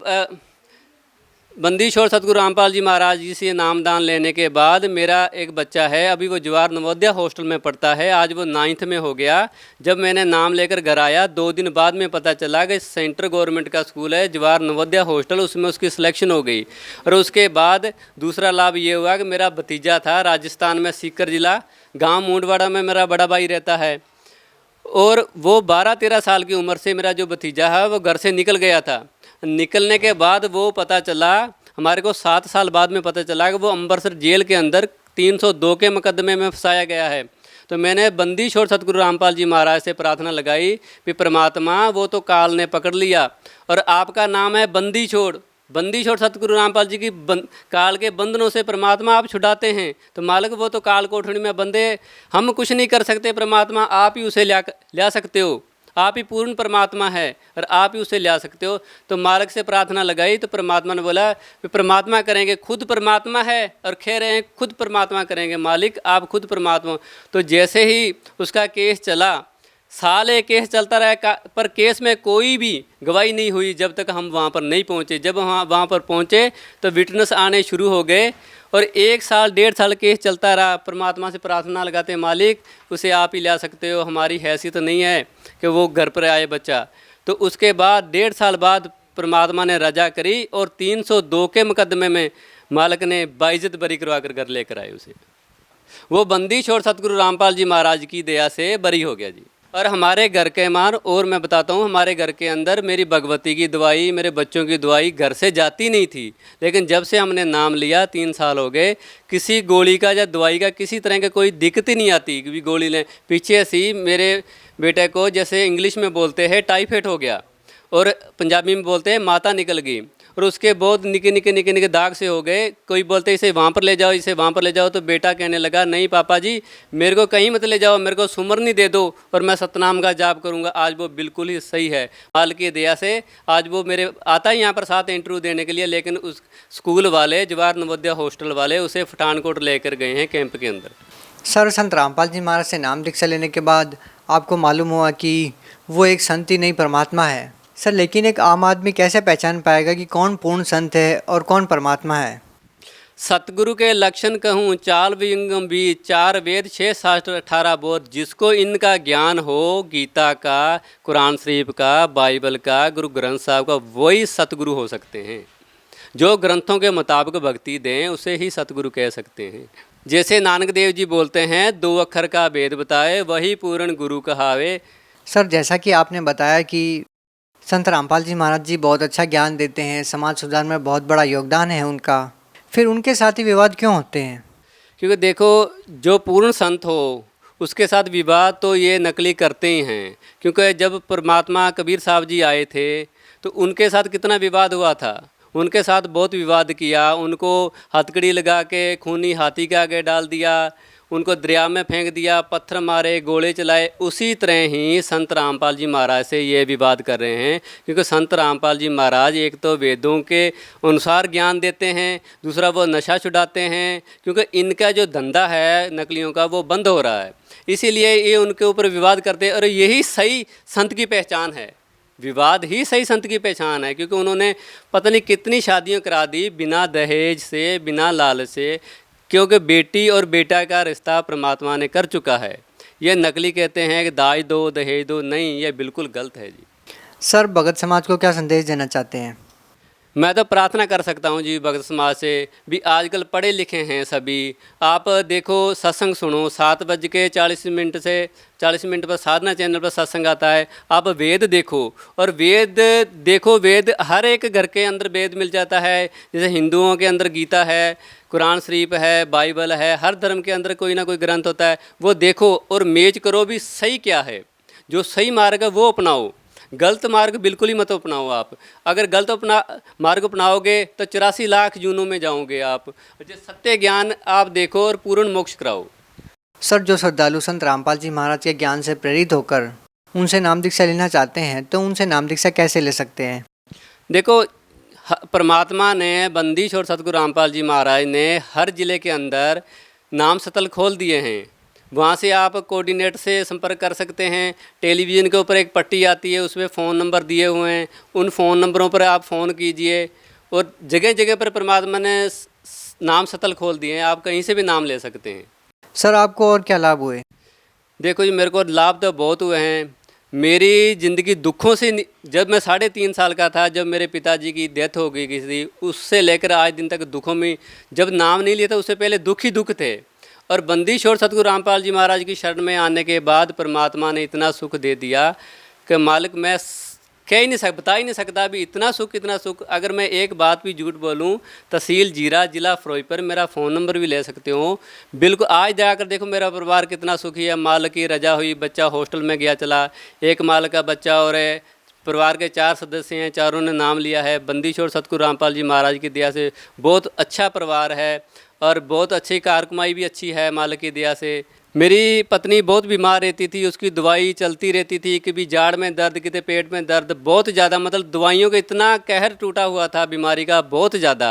बंदी छोड़ सतगुरु रामपाल जी महाराज जी से नामदान लेने के बाद मेरा एक बच्चा है, अभी वो जवाहर नवोदय हॉस्टल में पढ़ता है, आज वो 9th में हो गया। जब मैंने नाम लेकर घर आया 2 दिन बाद में पता चला कि सेंट्रल गवर्नमेंट का स्कूल है जवाहर नवोदय हॉस्टल, उसमें उसकी सिलेक्शन हो गई। और उसके बाद दूसरा लाभ ये हुआ कि मेरा भतीजा था राजस्थान में, सीकर जिला, गाँव मूंडवाड़ा में मेरा बड़ा भाई रहता है, और वो 12-13 साल की उम्र से मेरा जो भतीजा है वो घर से निकल गया था। निकलने के बाद वो पता चला, हमारे को 7 साल बाद में पता चला कि वो अमृतसर जेल के अंदर 302 के मुकदमे में फंसाया गया है। तो मैंने बंदी छोड़ सतगुरु रामपाल जी महाराज से प्रार्थना लगाई कि परमात्मा, वो तो काल ने पकड़ लिया और आपका नाम है बंदी छोड़। बंदी छोड़ सतगुरु रामपाल जी की काल के बंधनों से परमात्मा आप छुड़ाते हैं। तो मालिक, वो तो काल कोठरी में बंदे, हम कुछ नहीं कर सकते, परमात्मा आप ही उसे ला सकते हो, आप ही पूर्ण परमात्मा है और आप ही उसे ला सकते हो। तो मालिक से प्रार्थना लगाई तो परमात्मा ने बोला कि परमात्मा करेंगे, खुद परमात्मा है और कह रहे हैं खुद परमात्मा करेंगे, मालिक आप खुद परमात्मा। तो जैसे ही उसका केस चला, साल एक केस चलता रहा, पर केस में कोई भी गवाही नहीं हुई जब तक हम वहाँ पर नहीं पहुँचे। जब हम वहाँ पर पहुँचे तो विटनेस आने शुरू हो गए और 1 साल 1.5 साल केस चलता रहा। परमात्मा से प्रार्थना लगाते, मालिक उसे आप ही ला सकते हो, हमारी हैसियत नहीं है कि वो घर पर आए बच्चा। तो उसके बाद 1.5 साल बाद परमात्मा ने रजा करी और 302 के मुकदमे में मालिक ने बाइज्जत बरी करवा कर घर लेकर आए उसे। वो बंदी छोड़ सतगुरु रामपाल जी महाराज की दया से बरी हो गया जी। और हमारे घर के मान, और मैं बताता हूँ, हमारे घर के अंदर मेरी भगवती की दवाई, मेरे बच्चों की दवाई घर से जाती नहीं थी, लेकिन जब से हमने नाम लिया 3 साल हो गए, किसी गोली का या दवाई का किसी तरह का कोई दिक्कत ही नहीं आती कि गोली लें। पीछे से मेरे बेटे को, जैसे इंग्लिश में बोलते हैं टाइफाइड हो गया और पंजाबी में बोलते हैं माता निकल गई, और उसके बहुत निके निके दाग से हो गए। कोई बोलते इसे वहाँ पर ले जाओ, इसे वहाँ पर ले जाओ। तो बेटा कहने लगा, नहीं पापा जी मेरे को कहीं मत ले जाओ, मेरे को सुमरनी दे दो और मैं सतनाम का जाप करूँगा। आज वो बिल्कुल ही सही है, माल की दया से। आज वो मेरे आता ही यहाँ पर साथ इंटरव्यू देने के लिए, लेकिन उस स्कूल वाले जवाहर नवोदय हॉस्टल वाले उसे पठानकोट लेकर गए हैं कैंप के अंदर। सर, संत रामपाल जी महाराज से नाम दीक्षा लेने के बाद आपको मालूम हुआ कि वो एक संत ही नहीं परमात्मा है। सर, लेकिन एक आम आदमी कैसे पहचान पाएगा कि कौन पूर्ण संत है और कौन परमात्मा है? सतगुरु के लक्षण कहूँ 4 विंगम भी, 4 वेद 6 शास्त्र 18 बोध। जिसको इनका ज्ञान हो, गीता का, कुरान शरीफ का, बाइबल का, गुरु ग्रंथ साहब का, वही सतगुरु हो सकते हैं। जो ग्रंथों के मुताबिक भक्ति दें उसे ही सतगुरु कह सकते हैं। जैसे नानक देव जी बोलते हैं, 2 अक्षर का भेद बताए, वही पूर्ण गुरु कहावे। सर, जैसा कि आपने बताया कि संत रामपाल जी महाराज जी बहुत अच्छा ज्ञान देते हैं, समाज सुधार में बहुत बड़ा योगदान है उनका, फिर उनके साथ ही विवाद क्यों होते हैं? क्योंकि देखो, जो पूर्ण संत हो उसके साथ विवाद तो ये नकली करते ही हैं। क्योंकि जब परमात्मा कबीर साहब जी आए थे तो उनके साथ कितना विवाद हुआ था। उनके साथ बहुत विवाद किया, उनको हथकड़ी लगा के खूनी हाथी के आगे डाल दिया, उनको दरिया में फेंक दिया, पत्थर मारे, गोले चलाए। उसी तरह ही संत रामपाल जी महाराज से ये विवाद कर रहे हैं, क्योंकि संत रामपाल जी महाराज एक तो वेदों के अनुसार ज्ञान देते हैं, दूसरा वो नशा छुड़ाते हैं, क्योंकि इनका जो धंधा है नकलियों का वो बंद हो रहा है, इसीलिए ये उनके ऊपर विवाद करते हैं। और यही सही संत की पहचान है, विवाद ही सही संत की पहचान है, क्योंकि उन्होंने पता नहीं कितनी शादियां करा दी बिना दहेज से, बिना लालच से, क्योंकि बेटी और बेटा का रिश्ता परमात्मा ने कर चुका है। ये नकली कहते हैं कि दाज दो दहेज दो, नहीं, ये बिल्कुल गलत है जी। सर, भगत समाज को क्या संदेश देना चाहते हैं? मैं तो प्रार्थना कर सकता हूँ जी भगत समाज से भी, आजकल पढ़े लिखे हैं सभी, आप देखो सत्संग सुनो, 7:40 से 40 मिनट पर साधना चैनल पर सत्संग आता है, आप वेद देखो, और वेद देखो, वेद हर एक घर के अंदर वेद मिल जाता है। जैसे हिंदुओं के अंदर गीता है, कुरान शरीफ है, बाइबल है, हर धर्म के अंदर कोई ना कोई ग्रंथ होता है, वो देखो और मेज करो भी सही क्या है, जो सही मार्ग है वो अपनाओ, गलत मार्ग बिल्कुल ही मत अपनाओ। आप अगर गलत मार्ग अपनाओगे तो 84 लाख जूनों में जाओगे आप। जो सत्य ज्ञान आप देखो और पूर्ण मोक्ष कराओ। सर, जो श्रद्धालु संत रामपाल जी महाराज के ज्ञान से प्रेरित होकर उनसे नाम दीक्षा लेना चाहते हैं, तो उनसे नाम दीक्षा कैसे ले सकते हैं? देखो, परमात्मा ने, बंदिश और सतगुरु रामपाल जी महाराज ने हर ज़िले के अंदर नाम सतल खोल दिए हैं, वहाँ से आप कोऑर्डिनेट से संपर्क कर सकते हैं। टेलीविज़न के ऊपर एक पट्टी आती है, उसमें फ़ोन नंबर दिए हुए हैं, उन फ़ोन नंबरों पर आप फ़ोन कीजिए। और जगह जगह पर परमात्मा ने नाम सतल खोल दिए हैं, आप कहीं से भी नाम ले सकते हैं। सर, आपको और क्या लाभ हुए? देखो जी, मेरे को लाभ तो बहुत हुए हैं। मेरी ज़िंदगी दुखों से, जब मैं 3.5 साल का था, जब मेरे पिताजी की डेथ हो गई किसी, उससे लेकर आज दिन तक दुखों में, जब नाम नहीं लिया था उससे पहले दुख ही दुख थे। और बंदिश और सतगुरु रामपाल जी महाराज की शरण में आने के बाद परमात्मा ने इतना सुख दे दिया कि मालिक मैं कह ही नहीं सकता, बता ही नहीं सकता भी, इतना सुख, इतना सुख। अगर मैं एक बात भी झूठ बोलूं, तहसील जीरा, जिला फिरोजपुर, मेरा फ़ोन नंबर भी ले सकते हो। बिल्कुल आज जाकर देखो मेरा परिवार कितना सुखी है, मालिक की रजा हुई, बच्चा हॉस्टल में गया चला, एक मालिक का बच्चा और है, परिवार के 4 सदस्य हैं, चारों ने नाम लिया है। बंदिश और सतगुरु रामपाल जी महाराज की दया से बहुत अच्छा परिवार है और बहुत अच्छी कार कमाई भी अच्छी है मालिक की दया से। मेरी पत्नी बहुत बीमार रहती थी, उसकी दवाई चलती रहती थी, कभी जाड़ में दर्द, कितने पेट में दर्द, बहुत ज़्यादा, मतलब दवाइयों का इतना कहर टूटा हुआ था बीमारी का, बहुत ज़्यादा।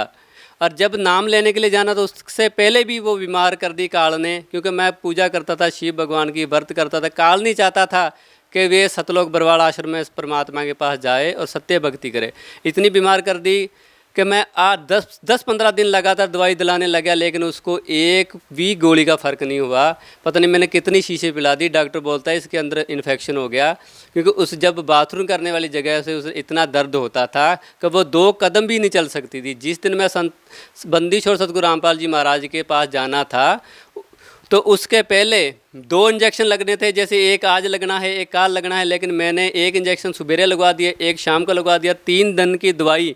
और जब नाम लेने के लिए जाना तो उससे पहले भी वो बीमार कर दी काल ने, क्योंकि मैं पूजा करता था शिव भगवान की, व्रत करता था। काल नहीं चाहता था कि वे सतलोक बरवाड़ा आश्रम में परमात्मा के पास जाए और सत्य भक्ति करे। इतनी बीमार कर दी कि मैं आज 10-15 दिन लगातार दवाई दिलाने लगा, लेकिन उसको एक भी गोली का फ़र्क नहीं हुआ। पता नहीं मैंने कितनी शीशे पिला दी, डॉक्टर बोलता है इसके अंदर इन्फेक्शन हो गया, क्योंकि उस जब बाथरूम करने वाली जगह से उसे इतना दर्द होता था कि वो 2 कदम भी नहीं चल सकती थी। जिस दिन मैं बंदिश और सतगुरु रामपाल जी महाराज के पास जाना था, तो उसके पहले 2 इंजेक्शन लगने थे, जैसे एक आज लगना है, एक काल लगना है, लेकिन मैंने एक इंजेक्शन सुबेरे लगवा दिया, एक शाम को लगवा दिया। 3 दिन की दवाई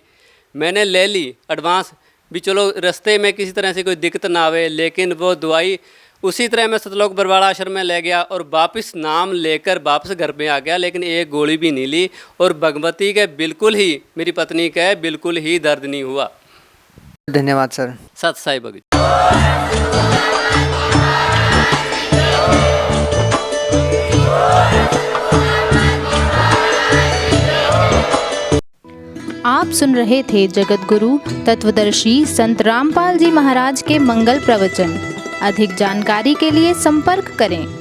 मैंने ले ली एडवांस भी, चलो रास्ते में किसी तरह से कोई दिक्कत ना आवे। लेकिन वो दवाई उसी तरह मैं सतलोक बरवाड़ा आश्रम में ले गया और वापस नाम लेकर वापस घर में आ गया, लेकिन एक गोली भी नहीं ली। और भगवती के बिल्कुल ही, मेरी पत्नी के बिल्कुल ही दर्द नहीं हुआ। धन्यवाद सर। सत साई भगत। आप सुन रहे थे जगत गुरु तत्वदर्शी संत रामपाल जी महाराज के मंगल प्रवचन। अधिक जानकारी के लिए संपर्क करें।